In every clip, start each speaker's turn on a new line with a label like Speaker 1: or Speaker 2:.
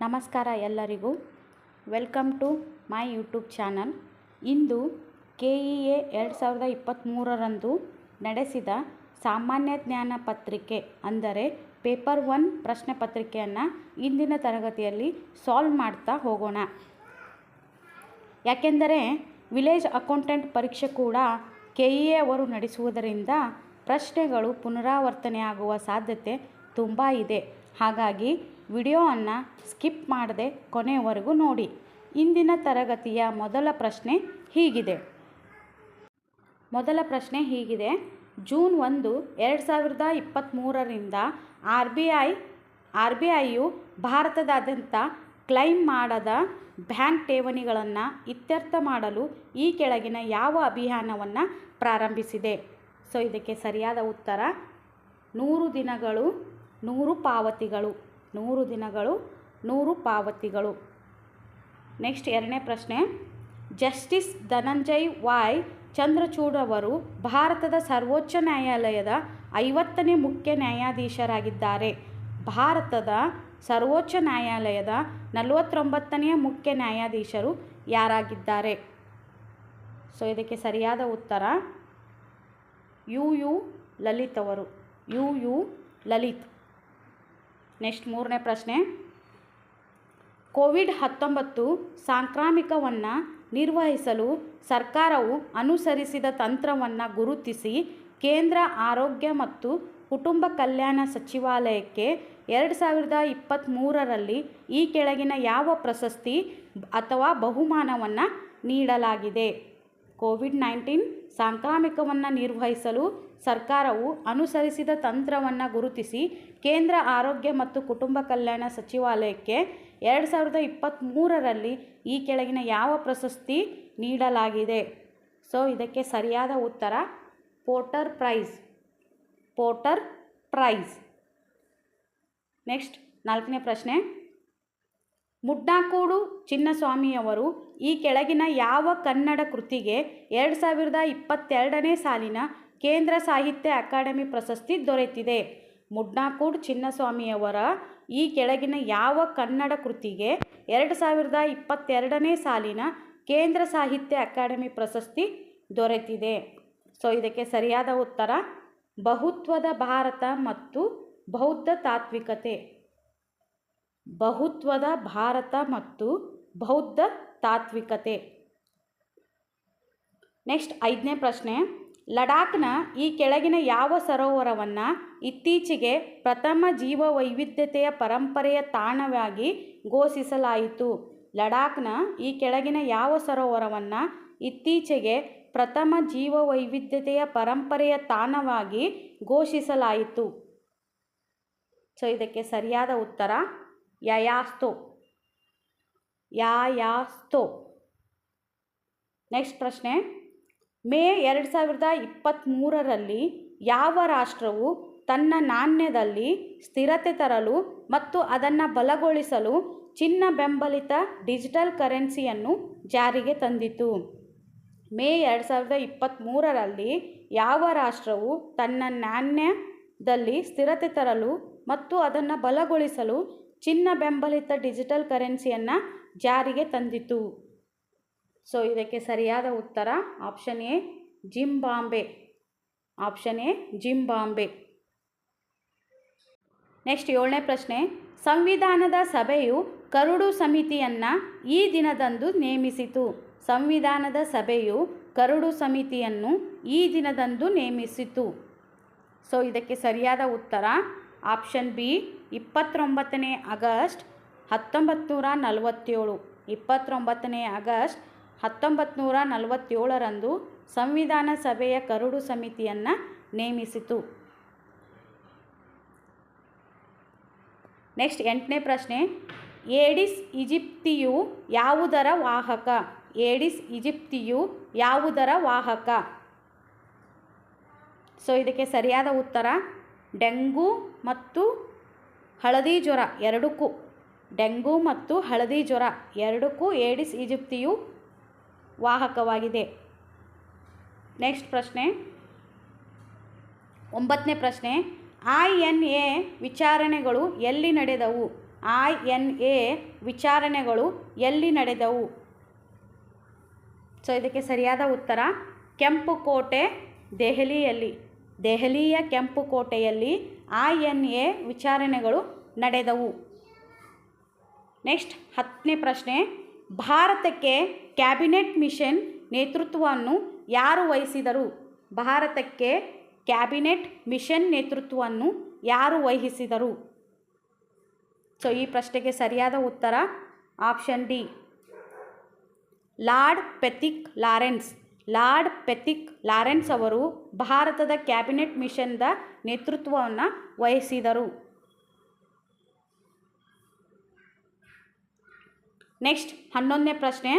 Speaker 1: ನಮಸ್ಕಾರ ಎಲ್ಲರಿಗೂ. Welcome to my YouTube channel. ಇಂದು KEA 2023ರಂದು ನಡೆಸಿದ ಸಾಮಾನ್ಯ ಜ್ಞಾನ ಪತ್ರಿಕೆ ಅಂದರೆ ಪೇಪರ್ 1 ಪ್ರಶ್ನೆ ಪತ್ರಿಕೆಯನ್ನು ಇಂದಿನ ತರಗತಿಯಲ್ಲಿ ಸಾಲ್ವ್ ಮಾಡ್ತಾ ಹೋಗೋಣ. ಯಾಕೆಂದರೆ ವಿಲೇಜ್ ಅಕೌಂಟೆಂಟ್ ಪರೀಕ್ಷೆ ಕೂಡ KEA ಅವರು ನಡೆಸುವುದರಿಂದ ಪ್ರಶ್ನೆಗಳು ಪುನರಾವರ್ತನೆಯಾಗುವ ಸಾಧ್ಯತೆ ತುಂಬ ಇದೆ. ಹಾಗಾಗಿ ವಿಡಿಯೋವನ್ನು ಸ್ಕಿಪ್ ಮಾಡದೆ ಕೊನೆಯವರೆಗೂ ನೋಡಿ. ಇಂದಿನ ತರಗತಿಯ ಮೊದಲ ಪ್ರಶ್ನೆ ಹೀಗಿದೆ. ಜೂನ್ 1, 2023ರಿಂದ RBIಯು ಭಾರತದಾದ್ಯಂತ ಕ್ಲೈಮ್ ಮಾಡದ ಬ್ಯಾಂಕ್ ಠೇವಣಿಗಳನ್ನು ಇತ್ಯರ್ಥ ಮಾಡಲು ಈ ಕೆಳಗಿನ ಯಾವ ಅಭಿಯಾನವನ್ನು ಪ್ರಾರಂಭಿಸಿದೆ? ಸೊ ಇದಕ್ಕೆ ಸರಿಯಾದ ಉತ್ತರ 100 ದಿನಗಳು 100 ಪಾವತಿಗಳು. 100 ದಿನಗಳು 100 ಪಾವತಿಗಳು. ನೆಕ್ಸ್ಟ್ ಎರಡನೇ ಪ್ರಶ್ನೆ. ಜಸ್ಟಿಸ್ ಧನಂಜಯ್ ವಾಯ್ ಚಂದ್ರಚೂಡ್ ಅವರು ಭಾರತದ ಸರ್ವೋಚ್ಚ ನ್ಯಾಯಾಲಯದ 50ನೇ ಮುಖ್ಯ ನ್ಯಾಯಾಧೀಶರಾಗಿದ್ದಾರೆ. ಭಾರತದ ಸರ್ವೋಚ್ಚ ನ್ಯಾಯಾಲಯದ 49ನೇ ಮುಖ್ಯ ನ್ಯಾಯಾಧೀಶರು ಯಾರಾಗಿದ್ದಾರೆ? ಸೊ ಇದಕ್ಕೆ ಸರಿಯಾದ ಉತ್ತರ ಯು ಲಲಿತ್ ಅವರು. ಯು ಲಲಿತ್. ನೆಕ್ಸ್ಟ್ ಮೂರನೇ ಪ್ರಶ್ನೆ. ಕೋವಿಡ್-19 ಸಾಂಕ್ರಾಮಿಕವನ್ನು ನಿರ್ವಹಿಸಲು ಸರ್ಕಾರವು ಅನುಸರಿಸಿದ ತಂತ್ರವನ್ನು ಗುರುತಿಸಿ ಕೇಂದ್ರ ಆರೋಗ್ಯ ಮತ್ತು ಕುಟುಂಬ ಕಲ್ಯಾಣ ಸಚಿವಾಲಯಕ್ಕೆ 2023ರಲ್ಲಿ ಈ ಕೆಳಗಿನ ಯಾವ ಪ್ರಶಸ್ತಿ ಅಥವಾ ಬಹುಮಾನವನ್ನು ನೀಡಲಾಗಿದೆ? ಕೋವಿಡ್-19 ಸಾಂಕ್ರಾಮಿಕವನ್ನು ನಿರ್ವಹಿಸಲು ಸರ್ಕಾರವು ಅನುಸರಿಸಿದ ತಂತ್ರವನ್ನು ಗುರುತಿಸಿ ಕೇಂದ್ರ ಆರೋಗ್ಯ ಮತ್ತು ಕುಟುಂಬ ಕಲ್ಯಾಣ ಸಚಿವಾಲಯಕ್ಕೆ 2023ರಲ್ಲಿ ಈ ಕೆಳಗಿನ ಯಾವ ಪ್ರಶಸ್ತಿ ನೀಡಲಾಗಿದೆ? ಸೊ ಇದಕ್ಕೆ ಸರಿಯಾದ ಉತ್ತರ ಪೋರ್ಟರ್ ಪ್ರೈಸ್. ನೆಕ್ಸ್ಟ್ ನಾಲ್ಕನೇ ಪ್ರಶ್ನೆ. ಮುಡ್ನಾಕೂಡು ಚಿನ್ನಸ್ವಾಮಿಯವರು ಈ ಕೆಳಗಿನ ಯಾವ ಕನ್ನಡ ಕೃತಿಗೆ 2022ನೇ ಸಾಲಿನ ಕೇಂದ್ರ ಸಾಹಿತ್ಯ ಅಕಾಡೆಮಿ ಪ್ರಶಸ್ತಿ ದೊರೆತಿದೆ? ಮುಡ್ನಾಕೂಡು ಚಿನ್ನಸ್ವಾಮಿಯವರ ಈ ಕೆಳಗಿನ ಯಾವ ಕನ್ನಡ ಕೃತಿಗೆ 2022ನೇ ಸಾಲಿನ ಕೇಂದ್ರ ಸಾಹಿತ್ಯ ಅಕಾಡೆಮಿ ಪ್ರಶಸ್ತಿ ದೊರೆತಿದೆ? ಸೊ ಇದಕ್ಕೆ ಸರಿಯಾದ ಉತ್ತರ ಬಹುತ್ವದ ಭಾರತ ಮತ್ತು ಬೌದ್ಧ ತಾತ್ವಿಕತೆ. ಬಹುತ್ವದ ಭಾರತ ಮತ್ತು ಬೌದ್ಧ ತಾತ್ವಿಕತೆ. ನೆಕ್ಸ್ಟ್ ಐದನೇ ಪ್ರಶ್ನೆ. ಲಡಾಖ್ನ ಈ ಕೆಳಗಿನ ಯಾವ ಸರೋವರವನ್ನು ಇತ್ತೀಚೆಗೆ ಪ್ರಥಮ ಜೀವವೈವಿಧ್ಯತೆಯ ಪರಂಪರೆಯ ತಾಣವಾಗಿ ಘೋಷಿಸಲಾಯಿತು? ಲಡಾಖ್ನ ಈ ಕೆಳಗಿನ ಯಾವ ಸರೋವರವನ್ನು ಇತ್ತೀಚೆಗೆ ಪ್ರಥಮ ಜೀವವೈವಿಧ್ಯತೆಯ ಪರಂಪರೆಯ ತಾಣವಾಗಿ ಘೋಷಿಸಲಾಯಿತು? ಸೊ ಇದಕ್ಕೆ ಸರಿಯಾದ ಉತ್ತರ ಯಾಯಾಸ್ತೋ. ನೆಕ್ಸ್ಟ್ ಪ್ರಶ್ನೆ. ಮೇ 2023ರಲ್ಲಿ ಯಾವ ರಾಷ್ಟ್ರವು ತನ್ನ ನಾಣ್ಯದಲ್ಲಿ ಸ್ಥಿರತೆ ತರಲು ಮತ್ತು ಅದನ್ನು ಬಲಗೊಳಿಸಲು ಚಿನ್ನ ಬೆಂಬಲಿತ ಡಿಜಿಟಲ್ ಕರೆನ್ಸಿಯನ್ನು ಜಾರಿಗೆ ತಂದಿತು? ಮೇ 2023ರಲ್ಲಿ ಯಾವ ರಾಷ್ಟ್ರವು ತನ್ನ ನಾಣ್ಯದಲ್ಲಿ ಸ್ಥಿರತೆ ತರಲು ಮತ್ತು ಅದನ್ನು ಬಲಗೊಳಿಸಲು ಚಿನ್ನ ಬೆಂಬಲಿತ ಡಿಜಿಟಲ್ ಕರೆನ್ಸಿಯನ್ನು ಜಾರಿಗೆ ತಂದಿತು? ಸೊ ಇದಕ್ಕೆ ಸರಿಯಾದ ಉತ್ತರ ಆಪ್ಷನ್ ಎ ಜಿಂಬಾಬ್ವೆ. ನೆಕ್ಸ್ಟ್ ಏಳನೇ ಪ್ರಶ್ನೆ. ಸಂವಿಧಾನದ ಸಭೆಯು ಕರಡು ಸಮಿತಿಯನ್ನು ಈ ದಿನದಂದು ನೇಮಿಸಿತು? ಸಂವಿಧಾನದ ಸಭೆಯು ಕರಡು ಸಮಿತಿಯನ್ನು ಈ ದಿನದಂದು ನೇಮಿಸಿತು? ಸೊ ಇದಕ್ಕೆ ಸರಿಯಾದ ಉತ್ತರ ಆಪ್ಷನ್ ಬಿ 29ನೇ ಆಗಸ್ಟ್ 1947. 29ನೇ ಆಗಸ್ಟ್ 1947ರಂದು ಸಂವಿಧಾನ ಸಭೆಯ ಕರಡು ಸಮಿತಿಯನ್ನು ನೇಮಿಸಿತು. ನೆಕ್ಸ್ಟ್ 8ನೇ ಪ್ರಶ್ನೆ. ಏಡಿಸ್ ಈಜಿಪ್ತಿಯು ಯಾವುದರ ವಾಹಕ? ಏಡಿಸ್ ಈಜಿಪ್ತಿಯು ಯಾವುದರ ವಾಹಕ? ಸೊ ಇದಕ್ಕೆ ಸರಿಯಾದ ಉತ್ತರ ಡೆಂಗು ಮತ್ತು ಹಳದಿ ಜ್ವರ ಎರಡಕ್ಕೂ. ಡೆಂಗು ಮತ್ತು ಹಳದಿ ಜ್ವರ ಎರಡಕ್ಕೂ ಏಡಿಸ್ ಈಜಿಪ್ತಿಯು ವಾಹಕವಾಗಿದೆ. ನೆಕ್ಸ್ಟ್ ಪ್ರಶ್ನೆ 9ನೇ ಪ್ರಶ್ನೆ. INA ವಿಚಾರಣೆಗಳು ಎಲ್ಲಿ ನಡೆದವು? INA ವಿಚಾರಣೆಗಳು ಎಲ್ಲಿ ನಡೆದವು? ಸೊ ಇದಕ್ಕೆ ಸರಿಯಾದ ಉತ್ತರ ಕೆಂಪುಕೋಟೆ, ದೆಹಲಿಯಲ್ಲಿ. ದೆಹಲಿಯ ಕೆಂಪುಕೋಟೆಯಲ್ಲಿ INA ವಿಚಾರಣೆಗಳು ನಡೆದವು. ನೆಕ್ಸ್ಟ್ 10ನೇ ಪ್ರಶ್ನೆ, ಭಾರತಕ್ಕೆ ಕ್ಯಾಬಿನೆಟ್ ಮಿಷನ್ ನೇತೃತ್ವವನ್ನು ಯಾರು ವಹಿಸಿದರು? ಭಾರತಕ್ಕೆ ಕ್ಯಾಬಿನೆಟ್ ಮಿಷನ್ ನೇತೃತ್ವವನ್ನು ಯಾರು ವಹಿಸಿದರು? ಸೊ ಈ ಪ್ರಶ್ನೆಗೆ ಸರಿಯಾದ ಉತ್ತರ option D, Lord Pethick Lawrence. Lord Pethick Lawrence ಅವರು ಭಾರತದ ಕ್ಯಾಬಿನೆಟ್ ಮಿಷನ್ದ ನೇತೃತ್ವವನ್ನು ವಹಿಸಿದರು. ನೆಕ್ಸ್ಟ್ 11ನೇ ಪ್ರಶ್ನೆ,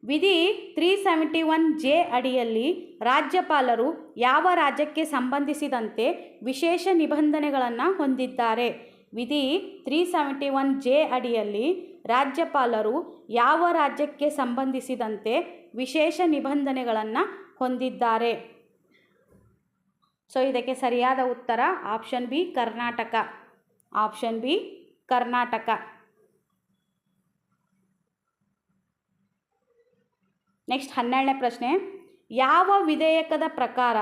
Speaker 1: ವಿಧಿ 371J ಅಡಿಯಲ್ಲಿ ರಾಜ್ಯಪಾಲರು ಯಾವ ರಾಜ್ಯಕ್ಕೆ ಸಂಬಂಧಿಸಿದಂತೆ ವಿಶೇಷ ನಿಬಂಧನೆಗಳನ್ನು ಹೊಂದಿದ್ದಾರೆ? ವಿಧಿ 371J ಅಡಿಯಲ್ಲಿ ರಾಜ್ಯಪಾಲರು ಯಾವ ರಾಜ್ಯಕ್ಕೆ ಸಂಬಂಧಿಸಿದಂತೆ ವಿಶೇಷ ನಿಬಂಧನೆಗಳನ್ನು ಹೊಂದಿದ್ದಾರೆ? ಸೊ ಇದಕ್ಕೆ ಸರಿಯಾದ ಉತ್ತರ option B, Karnataka. Option B, Karnataka. Next 12ನೇ ಪ್ರಶ್ನೆ, ಯಾವ ವಿಧೇಯಕದ ಪ್ರಕಾರ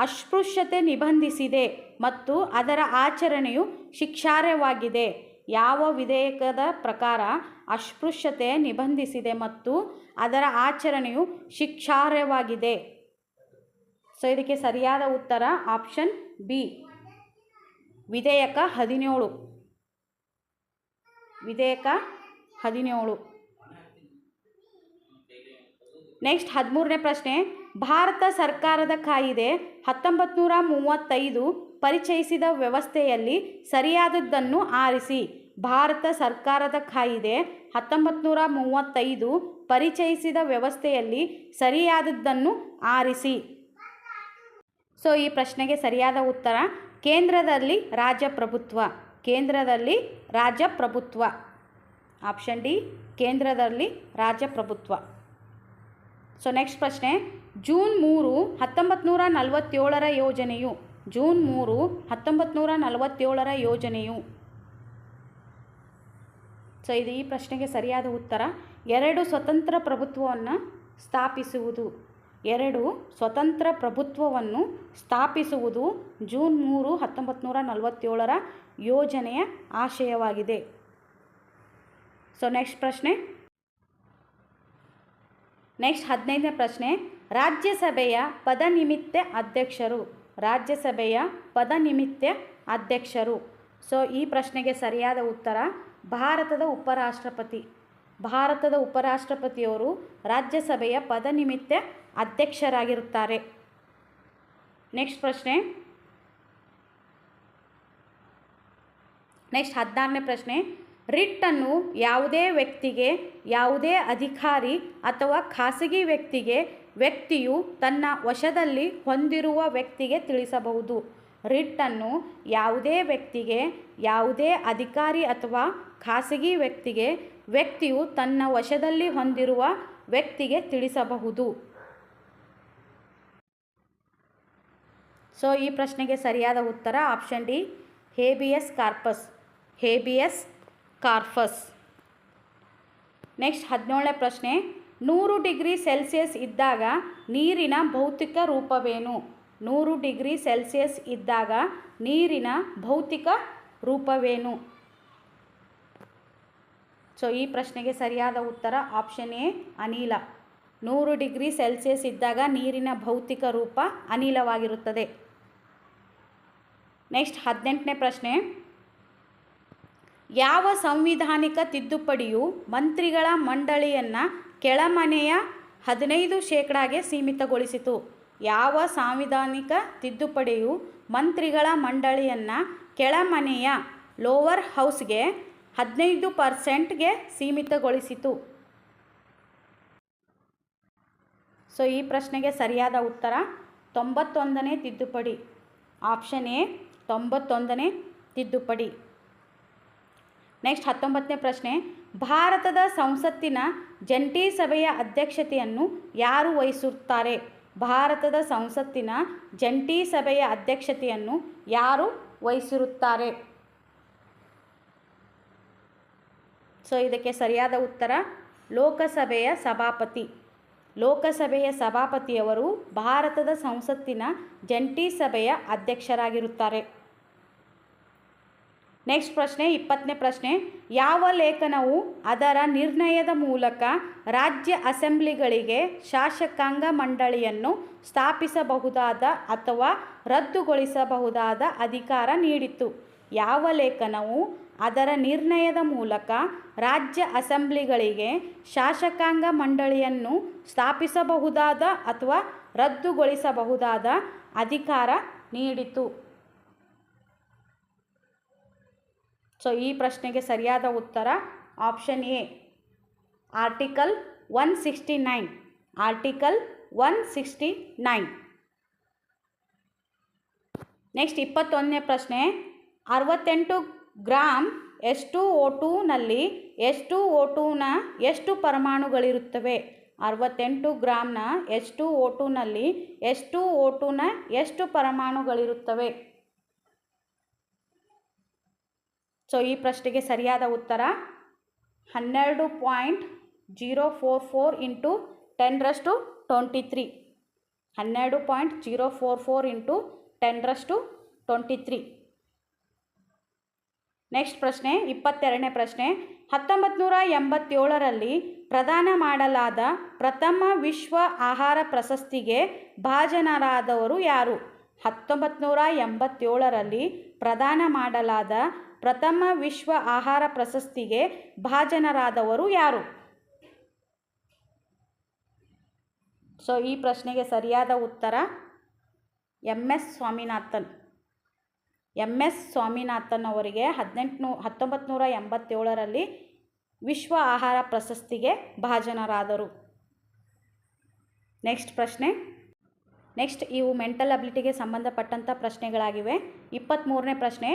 Speaker 1: ಅಸ್ಪೃಶ್ಯತೆ ನಿಬಂಧಿಸಿದೆ ಮತ್ತು ಅದರ ಆಚರಣೆಯು ಶಿಕ್ಷಾರ್ಹವಾಗಿದೆ? ಯಾವ ವಿಧೇಯಕದ ಪ್ರಕಾರ ಅಸ್ಪೃಶ್ಯತೆ ನಿಬಂಧಿಸಿದೆ ಮತ್ತು ಅದರ ಆಚರಣೆಯು ಶಿಕ್ಷಾರ್ಹವಾಗಿದೆ? ಸೊ ಇದಕ್ಕೆ ಸರಿಯಾದ ಉತ್ತರ ಆಪ್ಷನ್ ಬಿ, ವಿಧೇಯಕ 17. ವಿಧೇಯಕ 17. ನೆಕ್ಸ್ಟ್ 13ನೇ ಪ್ರಶ್ನೆ, ಭಾರತ ಸರ್ಕಾರದ ಕಾಯಿದೆ 1935 ಪರಿಚಯಿಸಿದ ವ್ಯವಸ್ಥೆಯಲ್ಲಿ ಸರಿಯಾದದ್ದನ್ನು ಆರಿಸಿ. ಭಾರತ ಸರ್ಕಾರದ ಕಾಯಿದೆ 1935 ಪರಿಚಯಿಸಿದ ವ್ಯವಸ್ಥೆಯಲ್ಲಿ ಸರಿಯಾದದ್ದನ್ನು ಆರಿಸಿ. ಸೊ ಈ ಪ್ರಶ್ನೆಗೆ ಸರಿಯಾದ ಉತ್ತರ ಕೇಂದ್ರದಲ್ಲಿ ರಾಜಪ್ರಭುತ್ವ. ಕೇಂದ್ರದಲ್ಲಿ ರಾಜಪ್ರಭುತ್ವ. ಆಪ್ಷನ್ ಡಿ, ಕೇಂದ್ರದಲ್ಲಿ ರಾಜಪ್ರಭುತ್ವ. ಸೊ ನೆಕ್ಸ್ಟ್ ಪ್ರಶ್ನೆ, ಜೂನ್ 3, 1947 ಯೋಜನೆಯು. ಜೂನ್ 3, 1947 ಯೋಜನೆಯು. ಸೊ ಇದು ಈ ಪ್ರಶ್ನೆಗೆ ಸರಿಯಾದ ಉತ್ತರ 2 ಸ್ವತಂತ್ರ ಪ್ರಭುತ್ವವನ್ನು ಸ್ಥಾಪಿಸುವುದು. 2 ಸ್ವತಂತ್ರ ಪ್ರಭುತ್ವವನ್ನು ಸ್ಥಾಪಿಸುವುದು ಜೂನ್ 3, 1947 ಯೋಜನೆಯ ಆಶಯವಾಗಿದೆ. ಸೊ ನೆಕ್ಸ್ಟ್ ಪ್ರಶ್ನೆ, ನೆಕ್ಸ್ಟ್ 15ನೇ ಪ್ರಶ್ನೆ, ರಾಜ್ಯಸಭೆಯ ಪದನಿಮಿತ್ತ ಅಧ್ಯಕ್ಷರು. ರಾಜ್ಯಸಭೆಯ ಪದನಿಮಿತ್ತ ಅಧ್ಯಕ್ಷರು. ಸೊ ಈ ಪ್ರಶ್ನೆಗೆ ಸರಿಯಾದ ಉತ್ತರ ಭಾರತದ ಉಪರಾಷ್ಟ್ರಪತಿ. ಭಾರತದ ಉಪರಾಷ್ಟ್ರಪತಿಯವರು ರಾಜ್ಯಸಭೆಯ ಪದನಿಮಿತ್ತ ಅಧ್ಯಕ್ಷರಾಗಿರುತ್ತಾರೆ. ನೆಕ್ಸ್ಟ್ ಪ್ರಶ್ನೆ, ನೆಕ್ಸ್ಟ್ 16ನೇ ಪ್ರಶ್ನೆ, ರಿಟ್ಟನ್ನು ಯಾವುದೇ ವ್ಯಕ್ತಿಗೆ, ಯಾವುದೇ ಅಧಿಕಾರಿ ಅಥವಾ ಖಾಸಗಿ ವ್ಯಕ್ತಿಗೆ ವ್ಯಕ್ತಿಯು ತನ್ನ ವಶದಲ್ಲಿ ಹೊಂದಿರುವ ವ್ಯಕ್ತಿಗೆ ತಿಳಿಸಬಹುದು. ರಿಟ್ಟನ್ನು ಯಾವುದೇ ವ್ಯಕ್ತಿಗೆ, ಯಾವುದೇ ಅಧಿಕಾರಿ ಅಥವಾ ಖಾಸಗಿ ವ್ಯಕ್ತಿಗೆ ವ್ಯಕ್ತಿಯು ತನ್ನ ವಶದಲ್ಲಿ ಹೊಂದಿರುವ ವ್ಯಕ್ತಿಗೆ ತಿಳಿಸಬಹುದು. ಸೊ ಈ ಪ್ರಶ್ನೆಗೆ ಸರಿಯಾದ ಉತ್ತರ option D, habeas corpus. Habeas corpus. Next 17ನೇ ಪ್ರಶ್ನೆ, 100 ಡಿಗ್ರಿ ಸೆಲ್ಸಿಯಸ್ ಇದ್ದಾಗ ನೀರಿನ ಭೌತಿಕ ರೂಪವೇನು? 100 ಡಿಗ್ರಿ ಸೆಲ್ಸಿಯಸ್ ಇದ್ದಾಗ ನೀರಿನ ಭೌತಿಕ ರೂಪವೇನು? ಸೊ ಈ ಪ್ರಶ್ನೆಗೆ ಸರಿಯಾದ ಉತ್ತರ ಆಪ್ಷನ್ ಎ, ಅನಿಲ. 100 ಡಿಗ್ರಿ ಸೆಲ್ಸಿಯಸ್ ಇದ್ದಾಗ ನೀರಿನ ಭೌತಿಕ ರೂಪ ಅನಿಲವಾಗಿರುತ್ತದೆ. ನೆಕ್ಸ್ಟ್ 18ನೇ ಪ್ರಶ್ನೆ, ಯಾವ ಸಂವಿಧಾನಿಕ ತಿದ್ದುಪಡಿಯು ಮಂತ್ರಿಗಳ ಮಂಡಳಿಯನ್ನು ಕೆಳಮನೆಯ 15% ಸೀಮಿತಗೊಳಿಸಿತು? ಯಾವ ಸಾಂವಿಧಾನಿಕ ತಿದ್ದುಪಡಿಯು ಮಂತ್ರಿಗಳ ಮಂಡಳಿಯನ್ನು ಕೆಳಮನೆಯ ಲೋವರ್ ಹೌಸ್ಗೆ 15% ಸೀಮಿತಗೊಳಿಸಿತು? ಸೊ ಈ ಪ್ರಶ್ನೆಗೆ ಸರಿಯಾದ ಉತ್ತರ 91ನೇ ತಿದ್ದುಪಡಿ. ಆಪ್ಷನ್ ಎ, 91ನೇ ತಿದ್ದುಪಡಿ. ನೆಕ್ಸ್ಟ್ 19ನೇ ಪ್ರಶ್ನೆ, ಭಾರತದ ಸಂಸತ್ತಿನ ಜಂಟಿ ಸಭೆಯ ಅಧ್ಯಕ್ಷತೆಯನ್ನು ಯಾರು ವಹಿಸುತ್ತಾರೆ? ಭಾರತದ ಸಂಸತ್ತಿನ ಜಂಟಿ ಸಭೆಯ ಅಧ್ಯಕ್ಷತೆಯನ್ನು ಯಾರು ವಹಿಸಿರುತ್ತಾರೆ? ಸೊ ಇದಕ್ಕೆ ಸರಿಯಾದ ಉತ್ತರ ಲೋಕಸಭೆಯ ಸಭಾಪತಿ. ಲೋಕಸಭೆಯ ಸಭಾಪತಿಯವರು ಭಾರತದ ಸಂಸತ್ತಿನ ಜಂಟಿ ಸಭೆಯ ಅಧ್ಯಕ್ಷರಾಗಿರುತ್ತಾರೆ. ನೆಕ್ಸ್ಟ್ ಪ್ರಶ್ನೆ 20ನೇ ಪ್ರಶ್ನೆ. ಯಾವ ಲೇಖನವು ಅದರ ನಿರ್ಣಯದ ಮೂಲಕ ರಾಜ್ಯ ಅಸೆಂಬ್ಲಿಗಳಿಗೆ ಶಾಸಕಾಂಗ ಮಂಡಳಿಯನ್ನು ಸ್ಥಾಪಿಸಬಹುದಾದ ಅಥವಾ ರದ್ದುಗೊಳಿಸಬಹುದಾದ ಅಧಿಕಾರ ನೀಡಿತು? ಯಾವ ಲೇಖನವು ಅದರ ನಿರ್ಣಯದ ಮೂಲಕ ರಾಜ್ಯ ಅಸೆಂಬ್ಲಿಗಳಿಗೆ ಶಾಸಕಾಂಗ ಮಂಡಳಿಯನ್ನು ಸ್ಥಾಪಿಸಬಹುದಾದ ಅಥವಾ ರದ್ದುಗೊಳಿಸಬಹುದಾದ ಅಧಿಕಾರ ನೀಡಿತು? ಸೊ ಈ ಪ್ರಶ್ನೆಗೆ ಸರಿಯಾದ ಉತ್ತರ option A, article 169. Article 169. Next 21ನೇ ಪ್ರಶ್ನೆ. 68 ಗ್ರಾಂ H2O2ನಲ್ಲಿ H2O2ನ ಎಷ್ಟು ಪರಮಾಣುಗಳಿರುತ್ತವೆ? 68 ಗ್ರಾಂನ H2O2ನಲ್ಲಿ H2O2ನ ಎಷ್ಟು ಪರಮಾಣುಗಳಿರುತ್ತವೆ? ಸೊ ಈ ಪ್ರಶ್ನೆಗೆ ಸರಿಯಾದ ಉತ್ತರ 12.044 ಇಂಟು 10⁻23. 12.044 ಇಂಟು 10⁻23. ನೆಕ್ಸ್ಟ್ ಪ್ರಶ್ನೆ 22ನೇ ಪ್ರಶ್ನೆ. 1987ರಲ್ಲಿ ಪ್ರದಾನ ಮಾಡಲಾದ ಪ್ರಥಮ ವಿಶ್ವ ಆಹಾರ ಪ್ರಶಸ್ತಿಗೆ ಭಾಜನರಾದವರು ಯಾರು? 1987ರಲ್ಲಿ ಪ್ರದಾನ ಮಾಡಲಾದ ಪ್ರಥಮ ವಿಶ್ವ ಆಹಾರ ಪ್ರಶಸ್ತಿಗೆ ಭಾಜನರಾದವರು ಯಾರು? ಸೊ ಈ ಪ್ರಶ್ನೆಗೆ ಸರಿಯಾದ ಉತ್ತರ MS ಸ್ವಾಮಿನಾಥನ್. MS ಸ್ವಾಮಿನಾಥನ್ ಅವರಿಗೆ 1987ರಲ್ಲಿ ವಿಶ್ವ ಆಹಾರ ಪ್ರಶಸ್ತಿಗೆ ಭಾಜನರಾದರು. ನೆಕ್ಸ್ಟ್ ಪ್ರಶ್ನೆ. ನೆಕ್ಸ್ಟ್ ಇವು ಮೆಂಟಲ್ ಅಬಿಲಿಟಿಗೆ ಸಂಬಂಧಪಟ್ಟಂಥ ಪ್ರಶ್ನೆಗಳಾಗಿವೆ. 23ನೇ ಪ್ರಶ್ನೆ.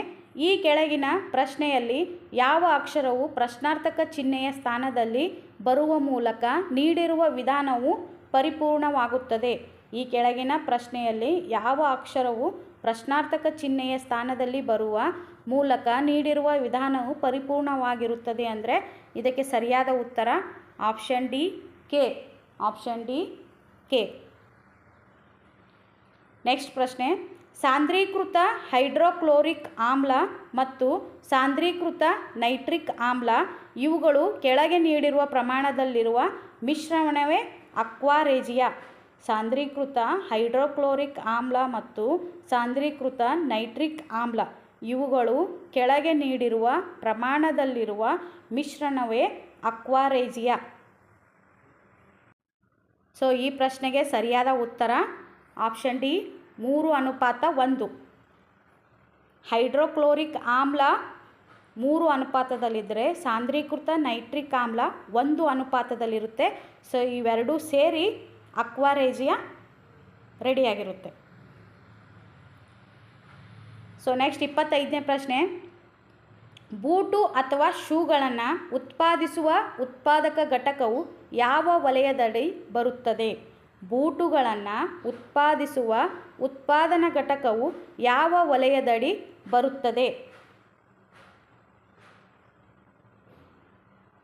Speaker 1: ಈ ಕೆಳಗಿನ ಪ್ರಶ್ನೆಯಲ್ಲಿ ಯಾವ ಅಕ್ಷರವು ಪ್ರಶ್ನಾರ್ಥಕ ಚಿಹ್ನೆಯ ಸ್ಥಾನದಲ್ಲಿ ಬರುವ ಮೂಲಕ ನೀಡಿರುವ ವಿಧಾನವು ಪರಿಪೂರ್ಣವಾಗುತ್ತದೆ? ಈ ಕೆಳಗಿನ ಪ್ರಶ್ನೆಯಲ್ಲಿ ಯಾವ ಅಕ್ಷರವು ಪ್ರಶ್ನಾರ್ಥಕ ಚಿಹ್ನೆಯ ಸ್ಥಾನದಲ್ಲಿ ಬರುವ ಮೂಲಕ ನೀಡಿರುವ ವಿಧಾನವು ಪರಿಪೂರ್ಣವಾಗಿರುತ್ತದೆ ಅಂದರೆ ಇದಕ್ಕೆ ಸರಿಯಾದ ಉತ್ತರ option D, K. Option D, K. Next ಪ್ರಶ್ನೆ. ಸಾಂದ್ರೀಕೃತ ಹೈಡ್ರೋಕ್ಲೋರಿಕ್ ಆಮ್ಲ ಮತ್ತು ಸಾಂದ್ರೀಕೃತ ನೈಟ್ರಿಕ್ ಆಮ್ಲ ಇವುಗಳು ಕೆಳಗೆ ನೀಡಿರುವ ಪ್ರಮಾಣದಲ್ಲಿರುವ ಮಿಶ್ರಣವೇ ಅಕ್ವಾರೇಜಿಯಾ? ಸಾಂದ್ರೀಕೃತ ಹೈಡ್ರೋಕ್ಲೋರಿಕ್ ಆಮ್ಲ ಮತ್ತು ಸಾಂದ್ರೀಕೃತ ನೈಟ್ರಿಕ್ ಆಮ್ಲ ಇವುಗಳು ಕೆಳಗೆ ನೀಡಿರುವ ಪ್ರಮಾಣದಲ್ಲಿರುವ ಮಿಶ್ರಣವೇ ಅಕ್ವಾರೇಜಿಯಾ? ಸೊ ಈ ಪ್ರಶ್ನೆಗೆ ಸರಿಯಾದ ಉತ್ತರ ಆಪ್ಷನ್ ಡಿ 3:1. ಹೈಡ್ರೋಕ್ಲೋರಿಕ್ ಆಮ್ಲ 3 ಅನುಪಾತದಲ್ಲಿದ್ದರೆ ಸಾಂದ್ರೀಕೃತ ನೈಟ್ರಿಕ್ ಆಮ್ಲ 1 ಅನುಪಾತದಲ್ಲಿರುತ್ತೆ. ಸೊ ಇವೆರಡೂ ಸೇರಿ ಅಕ್ವಾರೇಜಿಯಾ ರೆಡಿಯಾಗಿರುತ್ತೆ. ಸೊ ನೆಕ್ಸ್ಟ್ 25ನೇ ಪ್ರಶ್ನೆ. ಬೂಟು ಅಥವಾ ಶೂಗಳನ್ನು ಉತ್ಪಾದಿಸುವ ಉತ್ಪಾದಕ ಘಟಕವು ಯಾವ ವಲಯದಡಿ ಬರುತ್ತದೆ? ಬೂಟುಗಳನ್ನು ಉತ್ಪಾದಿಸುವ ಉತ್ಪಾದನಾ ಘಟಕವು ಯಾವ ವಲಯದಡಿ ಬರುತ್ತದೆ?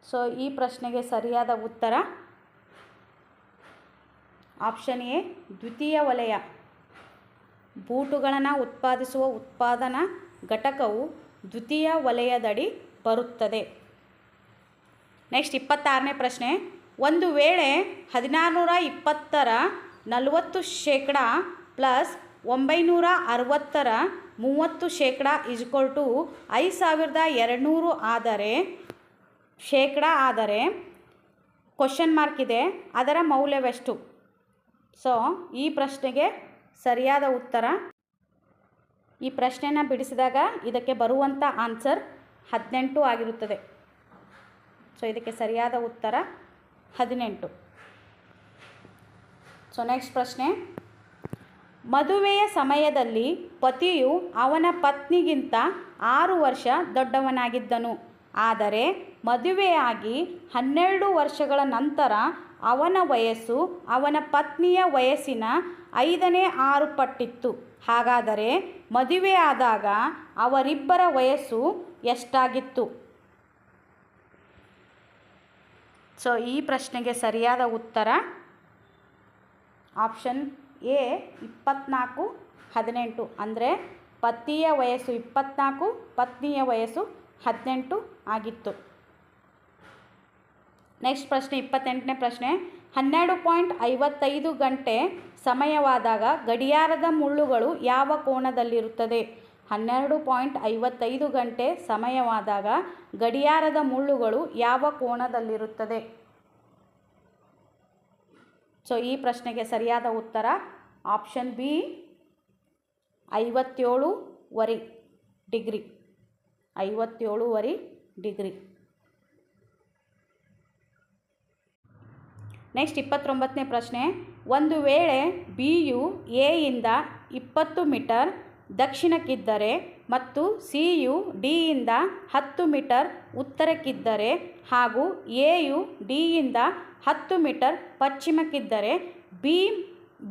Speaker 1: ಸೊ ಈ ಪ್ರಶ್ನೆಗೆ ಸರಿಯಾದ ಉತ್ತರ ಆಪ್ಷನ್ ಎ ದ್ವಿತೀಯ ವಲಯ. ಬೂಟುಗಳನ್ನು ಉತ್ಪಾದಿಸುವ ಉತ್ಪಾದನಾ ಘಟಕವು ದ್ವಿತೀಯ ವಲಯದಡಿ ಬರುತ್ತದೆ. ನೆಕ್ಸ್ಟ್ 26ನೇ ಪ್ರಶ್ನೆ. ಒಂದು ವೇಳೆ 1620ರ 40% ಪ್ಲಸ್ 960ರ 30% = 5200 ಆದರೆ ಕ್ವಶನ್ ಮಾರ್ಕ್ ಇದೆ, ಅದರ ಮೌಲ್ಯವೆಷ್ಟು? ಸೊ ಈ ಪ್ರಶ್ನೆಗೆ ಸರಿಯಾದ ಉತ್ತರ, ಈ ಪ್ರಶ್ನೆನ ಬಿಡಿಸಿದಾಗ ಇದಕ್ಕೆ ಬರುವಂಥ ಆನ್ಸರ್ 18 ಆಗಿರುತ್ತದೆ. ಸೊ ಇದಕ್ಕೆ ಸರಿಯಾದ ಉತ್ತರ 18. ಸೊ ನೆಕ್ಸ್ಟ್ ಪ್ರಶ್ನೆ. ಮದುವೆಯ ಸಮಯದಲ್ಲಿ ಪತಿಯು ಅವನ ಪತ್ನಿಗಿಂತ 6 ವರ್ಷ ದೊಡ್ಡವನಾಗಿದ್ದನು. ಆದರೆ ಮದುವೆಯಾಗಿ 12 ವರ್ಷಗಳ ನಂತರ ಅವನ ವಯಸ್ಸು ಅವನ ಪತ್ನಿಯ ವಯಸ್ಸಿನ 5/6 ಪಟ್ಟಿತ್ತು. ಹಾಗಾದರೆ ಮದುವೆಯಾದಾಗ ಅವರಿಬ್ಬರ ವಯಸ್ಸು ಎಷ್ಟಾಗಿತ್ತು? ಸೊ ಈ ಪ್ರಶ್ನೆಗೆ ಸರಿಯಾದ ಉತ್ತರ ಆಪ್ಷನ್ ಎ 24-18. ಅಂದರೆ ಪತಿಯ ವಯಸ್ಸು 24, ಪತ್ನಿಯ ವಯಸ್ಸು 18 ಆಗಿತ್ತು. ನೆಕ್ಸ್ಟ್ ಪ್ರಶ್ನೆ 28ನೇ ಪ್ರಶ್ನೆ. 12.55 ಗಂಟೆ ಸಮಯವಾದಾಗ ಗಡಿಯಾರದ ಮುಳ್ಳುಗಳು ಯಾವ ಕೋನದಲ್ಲಿರುತ್ತದೆ? 12.55 ಗಂಟೆ ಸಮಯವಾದಾಗ ಗಡಿಯಾರದ ಮುಳ್ಳುಗಳು ಯಾವ ಕೋನದಲ್ಲಿರುತ್ತದೆ? ಸೊ ಈ ಪ್ರಶ್ನೆಗೆ ಸರಿಯಾದ ಉತ್ತರ option B 57.5 degree. 57.5 degree. Next 29ನೇ ಪ್ರಶ್ನೆ. ಒಂದು ವೇಳೆ ಬಿ ಯು ಎ ಇಂದ 20 ಮೀಟರ್ ದಕ್ಷಿಣಕ್ಕಿದ್ದರೆ ಮತ್ತು ಸಿ ಯು ಡಿ ಇಂದ 10 ಮೀಟರ್ ಉತ್ತರಕ್ಕಿದ್ದರೆ ಹಾಗೂ ಎ ಯು ಡಿ ಇಂದ 10 ಮೀಟರ್ ಪಶ್ಚಿಮಕ್ಕಿದ್ದರೆ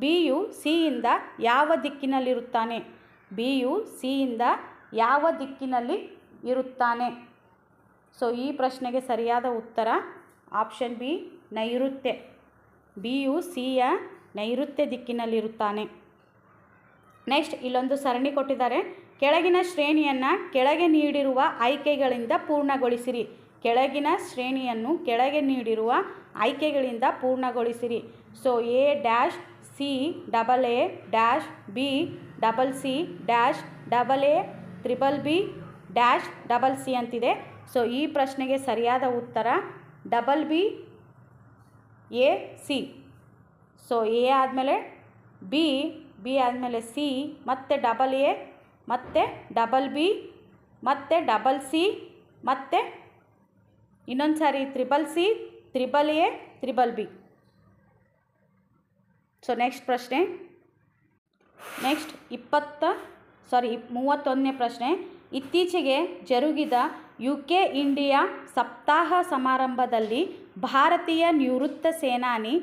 Speaker 1: ಬಿ ಯು ಸಿ ಇಂದ ಯಾವ ದಿಕ್ಕಿನಲ್ಲಿರುತ್ತಾನೆ? ಬಿ ಯು ಸಿ ಇಂದ ಯಾವ ದಿಕ್ಕಿನಲ್ಲಿ ಇರುತ್ತಾನೆ? ಸೊ ಈ ಪ್ರಶ್ನೆಗೆ ಸರಿಯಾದ ಉತ್ತರ ಆಪ್ಷನ್ ಬಿ ನೈಋತ್ಯ. ಬಿ ಯು ಸಿಯ ನೈಋತ್ಯ ದಿಕ್ಕಿನಲ್ಲಿರುತ್ತಾನೆ. ನೆಕ್ಸ್ಟ್ ಇಲ್ಲೊಂದು ಸರಣಿ ಕೊಟ್ಟಿದ್ದಾರೆ. ಕೆಳಗಿನ ಶ್ರೇಣಿಯನ್ನು ಕೆಳಗೆ ನೀಡಿರುವ ಆಯ್ಕೆಗಳಿಂದ ಪೂರ್ಣಗೊಳಿಸಿರಿ. ಕೆಳಗಿನ ಶ್ರೇಣಿಯನ್ನು ಕೆಳಗೆ ನೀಡಿರುವ ಆಯ್ಕೆಗಳಿಂದ ಪೂರ್ಣಗೊಳಿಸಿರಿ. So A dash C double A dash B double C dash double A triple B dash double C ಅಂತಿದೆ. ಸೊ ಈ ಪ್ರಶ್ನೆಗೆ ಸರಿಯಾದ ಉತ್ತರ double B A C. So A ಆದಮೇಲೆ ಬಿ ಆದಮೇಲೆ ಸಿ, ಮತ್ತು ಡಬಲ್ ಎ, ಮತ್ತು ಡಬಲ್ ಬಿ, ಮತ್ತು ಡಬಲ್ ಸಿ, ಮತ್ತು ಇನ್ನೊಂದು ಸಾರಿ triple C, triple A, triple B. So next ಪ್ರಶ್ನೆ. ನೆಕ್ಸ್ಟ್ 31ನೇ ಪ್ರಶ್ನೆ. ಇತ್ತೀಚೆಗೆ ಜರುಗಿದ UK ಇಂಡಿಯಾ ಸಪ್ತಾಹ ಸಮಾರಂಭದಲ್ಲಿ ಭಾರತೀಯ ನಿವೃತ್ತ ಸೇನಾನಿ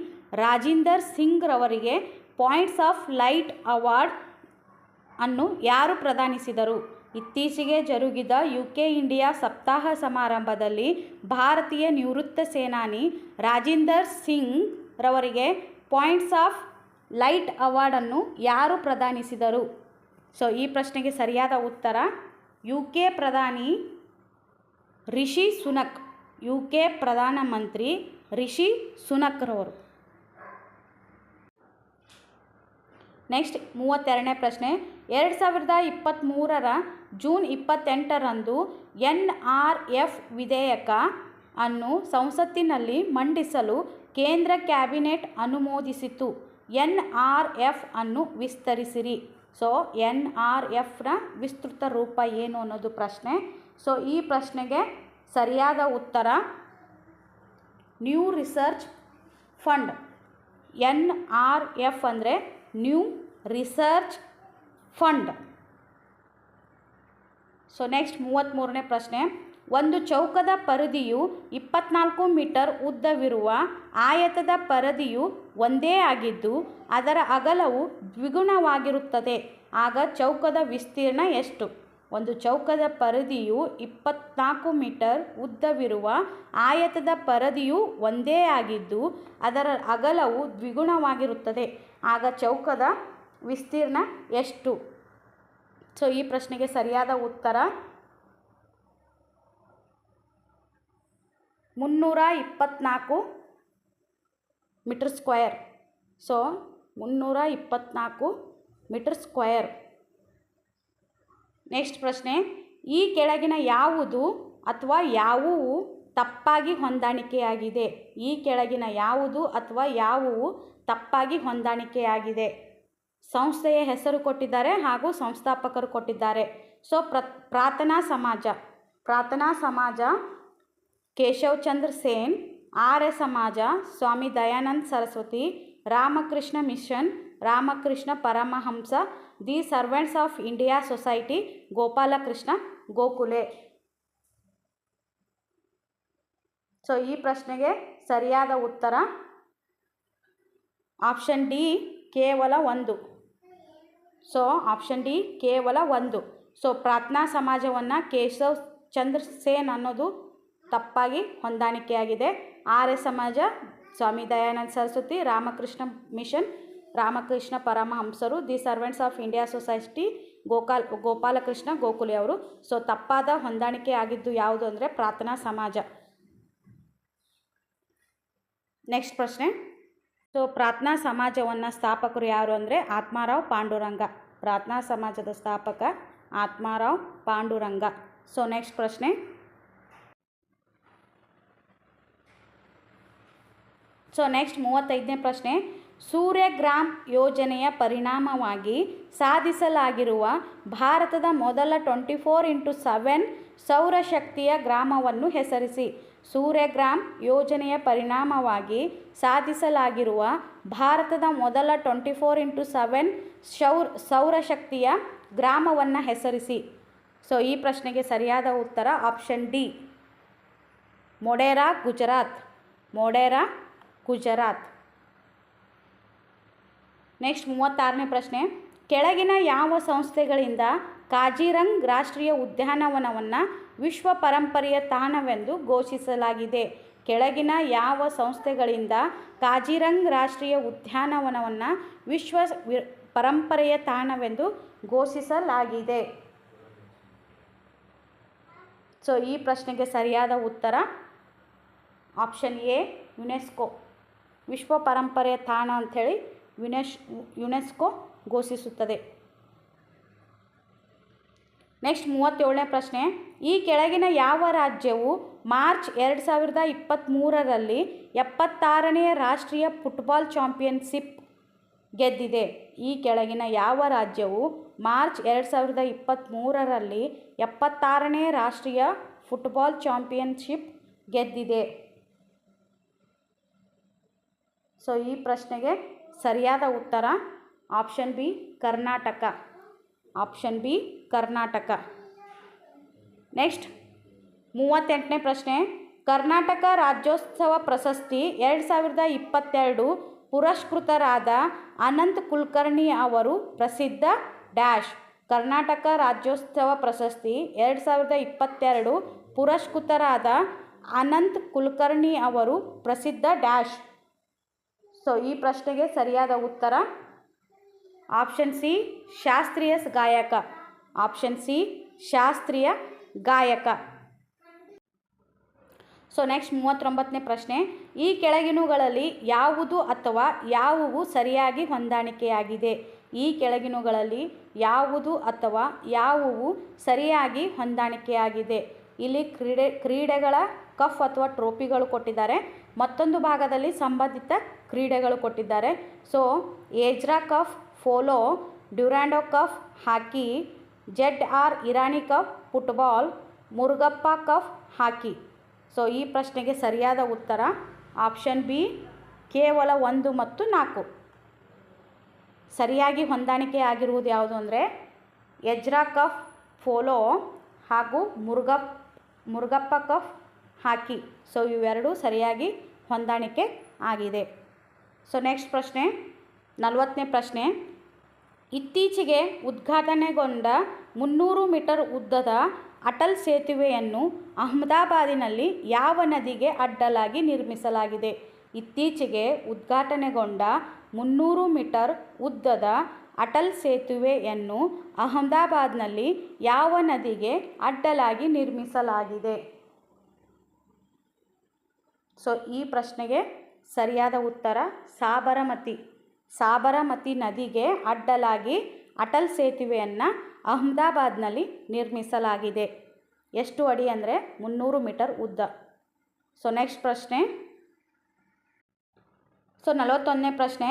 Speaker 1: ರಾಜಿಂದರ್ ಸಿಂಗ್ ರವರಿಗೆ ಪಾಯಿಂಟ್ಸ್ ಆಫ್ ಲೈಟ್ ಅವಾರ್ಡ್ ಅನ್ನು ಯಾರು ಪ್ರದಾನಿಸಿದರು? ಇತ್ತೀಚೆಗೆ ಜರುಗಿದ UK ಇಂಡಿಯಾ ಸಪ್ತಾಹ ಸಮಾರಂಭದಲ್ಲಿ ಭಾರತೀಯ ನಿವೃತ್ತ ಸೇನಾನಿ ರಾಜಿಂದರ್ ಸಿಂಗ್ ರವರಿಗೆ ಪಾಯಿಂಟ್ಸ್ ಆಫ್ ಲೈಟ್ ಅವಾರ್ಡನ್ನು ಯಾರು ಪ್ರದಾನಿಸಿದರು? ಸೊ ಈ ಪ್ರಶ್ನೆಗೆ ಸರಿಯಾದ ಉತ್ತರ UK ಪ್ರಧಾನಿ ರಿಷಿ ಸುನಕ್. UK ಪ್ರಧಾನಮಂತ್ರಿ ರಿಷಿ ಸುನಕ್ರವರು. ನೆಕ್ಸ್ಟ್ 32ನೇ ಪ್ರಶ್ನೆ. 2023 ಜೂನ್ 28ರಂದು NRF ವಿಧೇಯಕ ಅನ್ನು ಸಂಸತ್ತಿನಲ್ಲಿ ಮಂಡಿಸಲು ಕೇಂದ್ರ ಕ್ಯಾಬಿನೆಟ್ ಅನುಮೋದಿಸಿತು. NRF ಅನ್ನು ವಿಸ್ತರಿಸಿರಿ. ಸೊ NRFನ ವಿಸ್ತೃತ ರೂಪ ಏನು ಅನ್ನೋದು ಪ್ರಶ್ನೆ. ಸೊ ಈ ಪ್ರಶ್ನೆಗೆ ಸರಿಯಾದ ಉತ್ತರ ನ್ಯೂ ರಿಸರ್ಚ್ ಫಂಡ್. NRF ಅಂದರೆ new research fund. So next 33ನೇ ಪ್ರಶ್ನೆ. ಒಂದು ಚೌಕದ ಪರಿಧಿಯು 24 ಮೀಟರ್ ಉದ್ದವಿರುವ ಆಯತದ ಪರಿಧಿಯು ಒಂದೇ ಆಗಿದ್ದು ಅದರ ಅಗಲವು ದ್ವಿಗುಣವಾಗಿರುತ್ತದೆ. ಆಗ ಚೌಕದ ವಿಸ್ತೀರ್ಣ ಎಷ್ಟು? ಒಂದು ಚೌಕದ ಪರಿಧಿಯು 24 ಮೀಟರ್ ಉದ್ದವಿರುವ ಆಯತದ ಪರಿಧಿಯು ಒಂದೇ ಆಗಿದ್ದು ಅದರ ಅಗಲವು ದ್ವಿಗುಣವಾಗಿರುತ್ತದೆ. ಆಗ ಚೌಕದ ವಿಸ್ತೀರ್ಣ ಎಷ್ಟು? ಸೊ ಈ ಪ್ರಶ್ನೆಗೆ ಸರಿಯಾದ ಉತ್ತರ 324 metre square. So 324 metre square. Next ಪ್ರಶ್ನೆ. ಈ ಕೆಳಗಿನ ಯಾವುದು ಅಥವಾ ಯಾವುವು ತಪ್ಪಾಗಿ ಹೊಂದಾಣಿಕೆಯಾಗಿದೆ? ಈ ಕೆಳಗಿನ ಯಾವುದು ಅಥವಾ ಯಾವುವು ತಪ್ಪಾಗಿ ಹೊಂದಾಣಿಕೆಯಾಗಿದೆ? ಸಂಸ್ಥೆಯ ಹೆಸರು ಕೊಟ್ಟಿದ್ದಾರೆ ಹಾಗೂ ಸಂಸ್ಥಾಪಕರು ಕೊಟ್ಟಿದ್ದಾರೆ. ಸೊ ಪ್ರಾರ್ಥನಾ ಸಮಾಜ ಕೇಶವ್ ಚಂದ್ರ Sen, Arya Samaj Swami Dayananda Saraswati, Ramakrishna mission Ramakrishna Paramahansa, the servants of India society Gopalakrishna Gokhale. So ಈ ಪ್ರಶ್ನೆಗೆ ಸರಿಯಾದ ಉತ್ತರ ಆಪ್ಷನ್ ಡಿ ಕೇವಲ 1. ಸೊ ಆಪ್ಷನ್ ಡಿ ಕೇವಲ 1. ಸೊ ಪ್ರಾರ್ಥನಾ ಸಮಾಜವನ್ನು ಕೇಶವ್ ಚಂದ್ರ ಸೇನ್ ಅನ್ನೋದು ತಪ್ಪಾಗಿ ಹೊಂದಾಣಿಕೆಯಾಗಿದೆ. ಆರ್ಯ ಸಮಾಜ ಸ್ವಾಮಿ ದಯಾನಂದ ಸರಸ್ವತಿ, ರಾಮಕೃಷ್ಣ ಮಿಷನ್ ರಾಮಕೃಷ್ಣ ಪರಮಹಂಸರು, the servants of India society Gopalakrishna Gokhale ಅವರು. ಸೊ ತಪ್ಪಾದ ಹೊಂದಾಣಿಕೆ ಆಗಿದ್ದು ಯಾವುದು ಅಂದರೆ ಪ್ರಾರ್ಥನಾ ಸಮಾಜ. ನೆಕ್ಸ್ಟ್ ಪ್ರಶ್ನೆ. ಸೊ ಪ್ರಾರ್ಥನಾ ಸಮಾಜವನ್ನು ಸ್ಥಾಪಕರು ಯಾರು ಅಂದರೆ ಆತ್ಮಾರಾವ್ ಪಾಂಡುರಂಗ. ಪ್ರಾರ್ಥನಾ ಸಮಾಜದ ಸ್ಥಾಪಕ ಆತ್ಮಾರಾವ್ ಪಾಂಡುರಂಗ. ಸೊ ನೆಕ್ಸ್ಟ್ ಪ್ರಶ್ನೆ. ಸೊ ನೆಕ್ಸ್ಟ್ 35ನೇ ಪ್ರಶ್ನೆ. ಸೂರ್ಯಗ್ರಾಮ್ ಯೋಜನೆಯ ಪರಿಣಾಮವಾಗಿ ಸಾಧಿಸಲಾಗಿರುವ ಭಾರತದ ಮೊದಲ 24x7 ಸೌರಶಕ್ತಿಯ ಗ್ರಾಮವನ್ನು ಹೆಸರಿಸಿ. ಸೂರ್ಯಗ್ರಾಮ್ ಯೋಜನೆಯ ಪರಿಣಾಮವಾಗಿ ಸಾಧಿಸಲಾಗಿರುವ ಭಾರತದ ಮೊದಲ 24x7 ಸೌರಶಕ್ತಿಯ ಗ್ರಾಮವನ್ನು ಹೆಸರಿಸಿ. ಸೊ ಈ ಪ್ರಶ್ನೆಗೆ ಸರಿಯಾದ ಉತ್ತರ option D, Modhera, Gujarat. Modhera, Gujarat. Next 36ನೇ ಪ್ರಶ್ನೆ. ಕೆಳಗಿನ ಯಾವ ಸಂಸ್ಥೆಗಳಿಂದ ಕಾಜಿರಂಗ್ ರಾಷ್ಟ್ರೀಯ ಉದ್ಯಾನವನವನ್ನು ವಿಶ್ವ ಪರಂಪರೆಯ ತಾಣವೆಂದು ಘೋಷಿಸಲಾಗಿದೆ? ಕೆಳಗಿನ ಯಾವ ಸಂಸ್ಥೆಗಳಿಂದ ಕಾಜಿರಂಗ್ ರಾಷ್ಟ್ರೀಯ ಉದ್ಯಾನವನವನ್ನು ವಿಶ್ವ ಪರಂಪರೆಯ ತಾಣವೆಂದು ಘೋಷಿಸಲಾಗಿದೆ? ಸೊ ಈ ಪ್ರಶ್ನೆಗೆ ಸರಿಯಾದ ಉತ್ತರ ಆಪ್ಷನ್ ಎ, ಯುನೆಸ್ಕೋ. ವಿಶ್ವ ಪರಂಪರೆಯ ತಾಣ ಅಂಥೇಳಿ ಯುನೆಸ್ಕೋ ಘೋಷಿಸುತ್ತದೆ. ನೆಕ್ಸ್ಟ್ 37ನೇ ಪ್ರಶ್ನೆ. ಈ ಕೆಳಗಿನ ಯಾವ ರಾಜ್ಯವು ಮಾರ್ಚ್ 2023ರಲ್ಲಿ 76ನೇ ರಾಷ್ಟ್ರೀಯ ಫುಟ್ಬಾಲ್ ಚಾಂಪಿಯನ್ಶಿಪ್ ಗೆದ್ದಿದೆ? ಈ ಕೆಳಗಿನ ಯಾವ ರಾಜ್ಯವು ಮಾರ್ಚ್ 2023ರಲ್ಲಿ 76ನೇ ರಾಷ್ಟ್ರೀಯ ಫುಟ್ಬಾಲ್ ಚಾಂಪಿಯನ್ಶಿಪ್ ಗೆದ್ದಿದೆ? ಸೊ ಈ ಪ್ರಶ್ನೆಗೆ ಸರಿಯಾದ ಉತ್ತರ option B, Karnataka. Option B, Karnataka. Next 38ನೇ ಪ್ರಶ್ನೆ. ಕರ್ನಾಟಕ ರಾಜ್ಯೋತ್ಸವ ಪ್ರಶಸ್ತಿ 2022 ಪುರಸ್ಕೃತರಾದ ಅನಂತ್ ಕುಲಕರ್ಣಿ ಅವರು ಪ್ರಸಿದ್ಧ ಡ್ಯಾಶ್. ಕರ್ನಾಟಕ ರಾಜ್ಯೋತ್ಸವ ಪ್ರಶಸ್ತಿ 2022 ಪುರಸ್ಕೃತರಾದ ಅನಂತ್ ಕುಲಕರ್ಣಿ ಅವರು ಪ್ರಸಿದ್ಧ ಡ್ಯಾಶ್. ಸೊ ಈ ಪ್ರಶ್ನೆಗೆ ಸರಿಯಾದ ಉತ್ತರ ಆಪ್ಷನ್ ಸಿ, ಶಾಸ್ತ್ರೀಯ ಗಾಯಕ. ಆಪ್ಷನ್ ಸಿ, ಶಾಸ್ತ್ರೀಯ ಗಾಯಕ. ಸೊ ನೆಕ್ಸ್ಟ್ 39ನೇ ಪ್ರಶ್ನೆ. ಈ ಕೆಳಗಿನವುಗಳಲ್ಲಿ ಯಾವುದು ಅಥವಾ ಯಾವುವು ಸರಿಯಾಗಿ ಹೊಂದಾಣಿಕೆಯಾಗಿದೆ? ಈ ಕೆಳಗಿನವುಗಳಲ್ಲಿ ಯಾವುದು ಅಥವಾ ಯಾವುವು ಸರಿಯಾಗಿ ಹೊಂದಾಣಿಕೆಯಾಗಿದೆ? ಇಲ್ಲಿ ಕ್ರೀಡೆಗಳ ಕಪ್ ಅಥವಾ ಟ್ರೋಫಿಗಳು ಕೊಟ್ಟಿದ್ದಾರೆ. ಮತ್ತೊಂದು ಭಾಗದಲ್ಲಿ ಸಂಬಂಧಿತ ಕ್ರೀಡೆಗಳು ಕೊಟ್ಟಿದ್ದಾರೆ. So Ezra cup, polo, Durand cup hockey, ZR Irani cup football, Murugappa cup hockey. So ಈ ಪ್ರಶ್ನೆಗೆ ಸರಿಯಾದ ಉತ್ತರ ಆಪ್ಷನ್ ಬಿ, ಕೇವಲ 1 ಮತ್ತು 4. ಸರಿಯಾಗಿ ಹೊಂದಾಣಿಕೆ ಆಗಿರುವುದು ಯಾವುದು ಅಂದರೆ ಎಜ್ರಾ ಕಪ್, ಫೋಲೋ ಹಾಗೂ ಮುರುಗಪ್ಪ ಕಪ್ ಹಾಕಿ. ಸೊ ಇವೆರಡೂ ಸರಿಯಾಗಿ ಹೊಂದಾಣಿಕೆ ಆಗಿದೆ. ಸೊ ನೆಕ್ಸ್ಟ್ ಪ್ರಶ್ನೆ 40ನೇ ಪ್ರಶ್ನೆ. ಇತ್ತೀಚೆಗೆ ಉದ್ಘಾಟನೆಗೊಂಡ 300 ಮೀಟರ್ ಉದ್ದದ ಅಟಲ್ ಸೇತುವೆಯನ್ನು ಅಹಮದಾಬಾದಿನಲ್ಲಿ ಯಾವ ನದಿಗೆ ಅಡ್ಡಲಾಗಿ ನಿರ್ಮಿಸಲಾಗಿದೆ? ಇತ್ತೀಚೆಗೆ ಉದ್ಘಾಟನೆಗೊಂಡ 300 ಮೀಟರ್ ಉದ್ದದ ಅಟಲ್ ಸೇತುವೆಯನ್ನು ಅಹಮದಾಬಾದ್ನಲ್ಲಿ ಯಾವ ನದಿಗೆ ಅಡ್ಡಲಾಗಿ ನಿರ್ಮಿಸಲಾಗಿದೆ? ಸೊ ಈ ಪ್ರಶ್ನೆಗೆ ಸರಿಯಾದ ಉತ್ತರ ಸಾಬರಮತಿ ನದಿಗೆ ಅಡ್ಡಲಾಗಿ ಅಟಲ್ ಸೇತುವೆಯನ್ನು ಅಹಮದಾಬಾದ್ನಲ್ಲಿ ನಿರ್ಮಿಸಲಾಗಿದೆ. ಎಷ್ಟು ಅಡಿ ಅಂದರೆ 300 ಮೀಟರ್ ಉದ್ದ. ಸೊ ನೆಕ್ಸ್ಟ್ ಪ್ರಶ್ನೆ. ಸೊ 41ನೇ ಪ್ರಶ್ನೆ.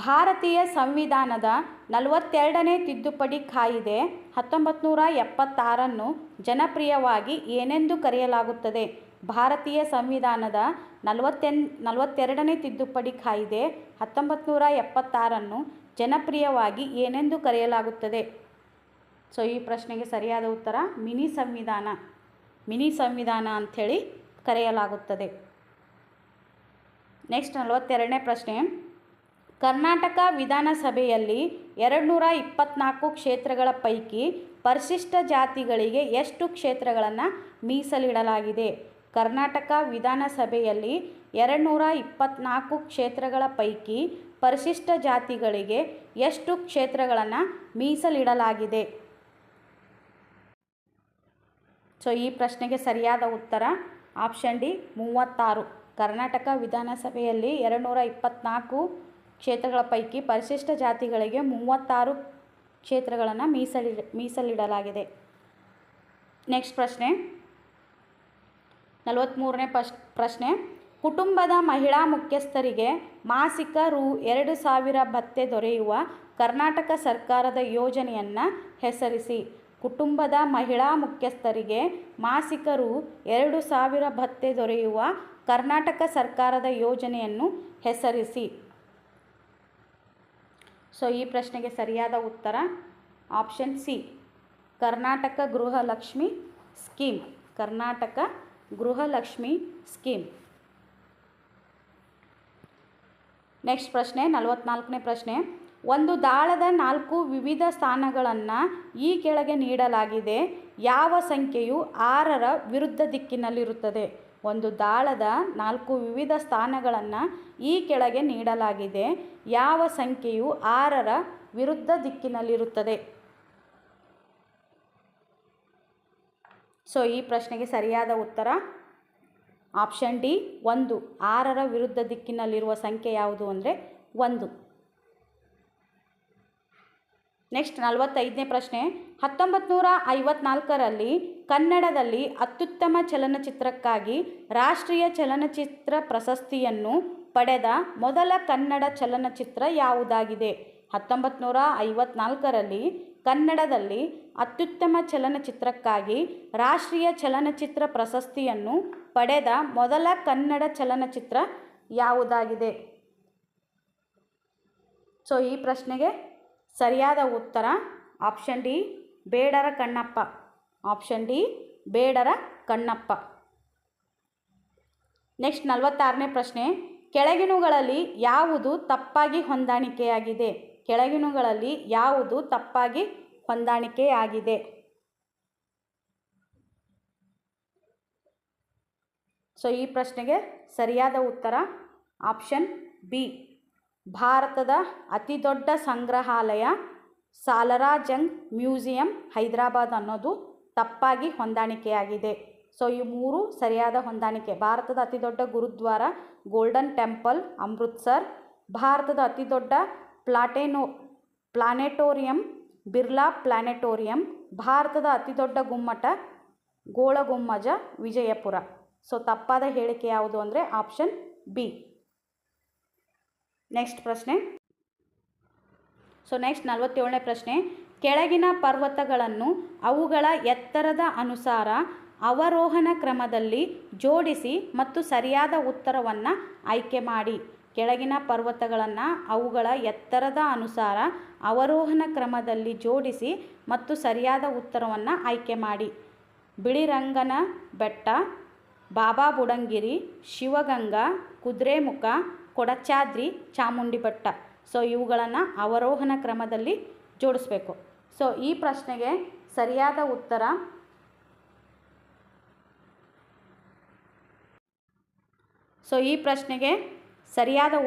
Speaker 1: ಭಾರತೀಯ ಸಂವಿಧಾನದ 42ನೇ ತಿದ್ದುಪಡಿ ಕಾಯಿದೆ 1976ನ್ನು ಜನಪ್ರಿಯವಾಗಿ ಏನೆಂದು ಕರೆಯಲಾಗುತ್ತದೆ? ಭಾರತೀಯ ಸಂವಿಧಾನದ 42ನೇ ತಿದ್ದುಪಡಿ ಕಾಯಿದೆ 1976ನ್ನು ಜನಪ್ರಿಯವಾಗಿ ಏನೆಂದು ಕರೆಯಲಾಗುತ್ತದೆ? ಸೊ ಈ ಪ್ರಶ್ನೆಗೆ ಸರಿಯಾದ ಉತ್ತರ ಮಿನಿ ಸಂವಿಧಾನ ಅಂಥೇಳಿ ಕರೆಯಲಾಗುತ್ತದೆ. ನೆಕ್ಸ್ಟ್ 42ನೇ ಪ್ರಶ್ನೆ. ಕರ್ನಾಟಕ ವಿಧಾನಸಭೆಯಲ್ಲಿ 224 ಕ್ಷೇತ್ರಗಳ ಪೈಕಿ ಪರಿಶಿಷ್ಟ ಜಾತಿಗಳಿಗೆ ಎಷ್ಟು ಕ್ಷೇತ್ರಗಳನ್ನು ಮೀಸಲಿಡಲಾಗಿದೆ? ಕರ್ನಾಟಕ ವಿಧಾನಸಭೆಯಲ್ಲಿ 224 ಕ್ಷೇತ್ರಗಳ ಪೈಕಿ ಪರಿಶಿಷ್ಟ ಜಾತಿಗಳಿಗೆ ಎಷ್ಟು ಕ್ಷೇತ್ರಗಳನ್ನು ಮೀಸಲಿಡಲಾಗಿದೆ? ಸೊ ಈ ಪ್ರಶ್ನೆಗೆ ಸರಿಯಾದ ಉತ್ತರ ಆಪ್ಷನ್ ಡಿ 36. ಕರ್ನಾಟಕ ವಿಧಾನಸಭೆಯಲ್ಲಿ 224 ಕ್ಷೇತ್ರಗಳ ಪೈಕಿ ಪರಿಶಿಷ್ಟ ಜಾತಿಗಳಿಗೆ 36 ಕ್ಷೇತ್ರಗಳನ್ನು ಮೀಸಲಿಡಲಾಗಿದೆ. ನೆಕ್ಸ್ಟ್ ಪ್ರಶ್ನೆ 43ನೇ ಪ್ರಶ್ನೆ. ಕುಟುಂಬದ ಮಹಿಳಾ ಮುಖ್ಯಸ್ಥರಿಗೆ ಮಾಸಿಕ ರೂ. 2,000 ಭತ್ಯೆ ದೊರೆಯುವ ಕರ್ನಾಟಕ ಸರ್ಕಾರದ ಯೋಜನೆಯನ್ನು ಹೆಸರಿಸಿ. ಕುಟುಂಬದ ಮಹಿಳಾ ಮುಖ್ಯಸ್ಥರಿಗೆ ಮಾಸಿಕ ರೂ. 2,000 ಭತ್ಯೆ ದೊರೆಯುವ ಕರ್ನಾಟಕ ಸರ್ಕಾರದ ಯೋಜನೆಯನ್ನು ಹೆಸರಿಸಿ. ಸೊ ಈ ಪ್ರಶ್ನೆಗೆ ಸರಿಯಾದ ಉತ್ತರ option C, Karnataka Gruhalakshmi scheme. Karnataka Gruhalakshmi scheme. Next ಪ್ರಶ್ನೆ 44ನೇ ಪ್ರಶ್ನೆ. ಒಂದು ದಾಳದ 4 ವಿವಿಧ ಸ್ಥಾನಗಳನ್ನು ಈ ಕೆಳಗೆ ನೀಡಲಾಗಿದೆ. ಯಾವ ಸಂಖ್ಯೆಯು 6ರ ವಿರುದ್ಧ ದಿಕ್ಕಿನಲ್ಲಿರುತ್ತದೆ? ಒಂದು ದಾಳದ 4 ವಿವಿಧ ಸ್ಥಾನಗಳನ್ನು ಈ ಕೆಳಗೆ ನೀಡಲಾಗಿದೆ. ಯಾವ ಸಂಖ್ಯೆಯು 6ರ ವಿರುದ್ಧ ದಿಕ್ಕಿನಲ್ಲಿರುತ್ತದೆ? ಸೊ ಈ ಪ್ರಶ್ನೆಗೆ ಸರಿಯಾದ ಉತ್ತರ ಆಪ್ಷನ್ ಡಿ 1. 6ರ ವಿರುದ್ಧ ದಿಕ್ಕಿನಲ್ಲಿರುವ ಸಂಖ್ಯೆ ಯಾವುದು ಅಂದರೆ 1. ನೆಕ್ಸ್ಟ್ 45ನೇ ಪ್ರಶ್ನೆ. 1954ರಲ್ಲಿ ಕನ್ನಡದಲ್ಲಿ ಅತ್ಯುತ್ತಮ ಚಲನಚಿತ್ರಕ್ಕಾಗಿ ರಾಷ್ಟ್ರೀಯ ಚಲನಚಿತ್ರ ಪ್ರಶಸ್ತಿಯನ್ನು ಪಡೆದ ಮೊದಲ ಕನ್ನಡ ಚಲನಚಿತ್ರ ಯಾವುದಾಗಿದೆ? 1954ರಲ್ಲಿ ಕನ್ನಡದಲ್ಲಿ ಅತ್ಯುತ್ತಮ ಚಲನಚಿತ್ರಕ್ಕಾಗಿ ರಾಷ್ಟ್ರೀಯ ಚಲನಚಿತ್ರ ಪ್ರಶಸ್ತಿಯನ್ನು ಪಡೆದ ಮೊದಲ ಕನ್ನಡ ಚಲನಚಿತ್ರ ಯಾವುದಾಗಿದೆ? ಸೊ ಈ ಪ್ರಶ್ನೆಗೆ ಸರಿಯಾದ ಉತ್ತರ ಆಪ್ಷನ್ ಡಿ ಬೇಡರ ಕಣ್ಣಪ್ಪ. ಆಪ್ಷನ್ ಡಿ ಬೇಡರ ಕಣ್ಣಪ್ಪ. ನೆಕ್ಸ್ಟ್ 46ನೇ ಪ್ರಶ್ನೆ. ಕೆಳಗಿನವುಗಳಲ್ಲಿ ಯಾವುದು ತಪ್ಪಾಗಿ ಹೊಂದಾಣಿಕೆಯಾಗಿದೆ? ಕೆಳಗಿನವುಗಳಲ್ಲಿ ಯಾವುದು ತಪ್ಪಾಗಿ ಹೊಂದಾಣಿಕೆಯಾಗಿದೆ? ಸೊ ಈ ಪ್ರಶ್ನೆಗೆ ಸರಿಯಾದ ಉತ್ತರ ಆಪ್ಷನ್ ಬಿ, ಭಾರತದ ಅತಿದೊಡ್ಡ ಸಂಗ್ರಹಾಲಯ ಸಾಲರಾಜಂಗ್ ಮ್ಯೂಸಿಯಂ ಹೈದರಾಬಾದ್ ಅನ್ನೋದು ತಪ್ಪಾಗಿ ಹೊಂದಾಣಿಕೆಯಾಗಿದೆ. ಸೊ ಈ 3 ಸರಿಯಾದ ಹೊಂದಾಣಿಕೆ. ಭಾರತದ ಅತಿದೊಡ್ಡ ಗುರುದ್ವಾರ ಗೋಲ್ಡನ್ ಟೆಂಪಲ್ ಅಮೃತ್ಸರ್, ಭಾರತದ ಅತಿದೊಡ್ಡ ಪ್ಲಾನೆಟೋರಿಯಂ ಬಿರ್ಲಾ ಪ್ಲಾನೆಟೋರಿಯಂ, ಭಾರತದ ಅತಿದೊಡ್ಡ ಗುಮ್ಮಟ ಗೋಳಗುಮ್ಮಜ ವಿಜಯಪುರ. ಸೊ ತಪ್ಪಾದ ಹೇಳಿಕೆ ಯಾವುದು ಅಂದರೆ ಆಪ್ಷನ್ ಬಿ. ನೆಕ್ಸ್ಟ್ ಪ್ರಶ್ನೆ. ಸೊ ನೆಕ್ಸ್ಟ್ 47ನೇ ಪ್ರಶ್ನೆ. ಕೆಳಗಿನ ಪರ್ವತಗಳನ್ನು ಅವುಗಳ ಎತ್ತರದ ಅನುಸಾರ ಅವರೋಹಣ ಕ್ರಮದಲ್ಲಿ ಜೋಡಿಸಿ ಮತ್ತು ಸರಿಯಾದ ಉತ್ತರವನ್ನು ಆಯ್ಕೆ ಮಾಡಿ. ಕೆಳಗಿನ ಪರ್ವತಗಳನ್ನು ಅವುಗಳ ಎತ್ತರದ ಅನುಸಾರ ಅವರೋಹಣ ಕ್ರಮದಲ್ಲಿ ಜೋಡಿಸಿ ಮತ್ತು ಸರಿಯಾದ ಉತ್ತರವನ್ನು ಆಯ್ಕೆ ಮಾಡಿ. ಬಿಳಿರಂಗನ ಬೆಟ್ಟ, ಬಾಬಾ ಬುಡಂಗಿರಿ, ಶಿವಗಂಗಾ, ಕುದುರೆಮುಖ, ಕೊಡಚಾದ್ರಿ, ಚಾಮುಂಡಿ ಬೆಟ್ಟ. ಸೊ ಇವುಗಳನ್ನು ಅವರೋಹಣ ಕ್ರಮದಲ್ಲಿ ಜೋಡಿಸ್ಬೇಕು. ಸೊ ಈ ಪ್ರಶ್ನೆಗೆ ಸರಿಯಾದ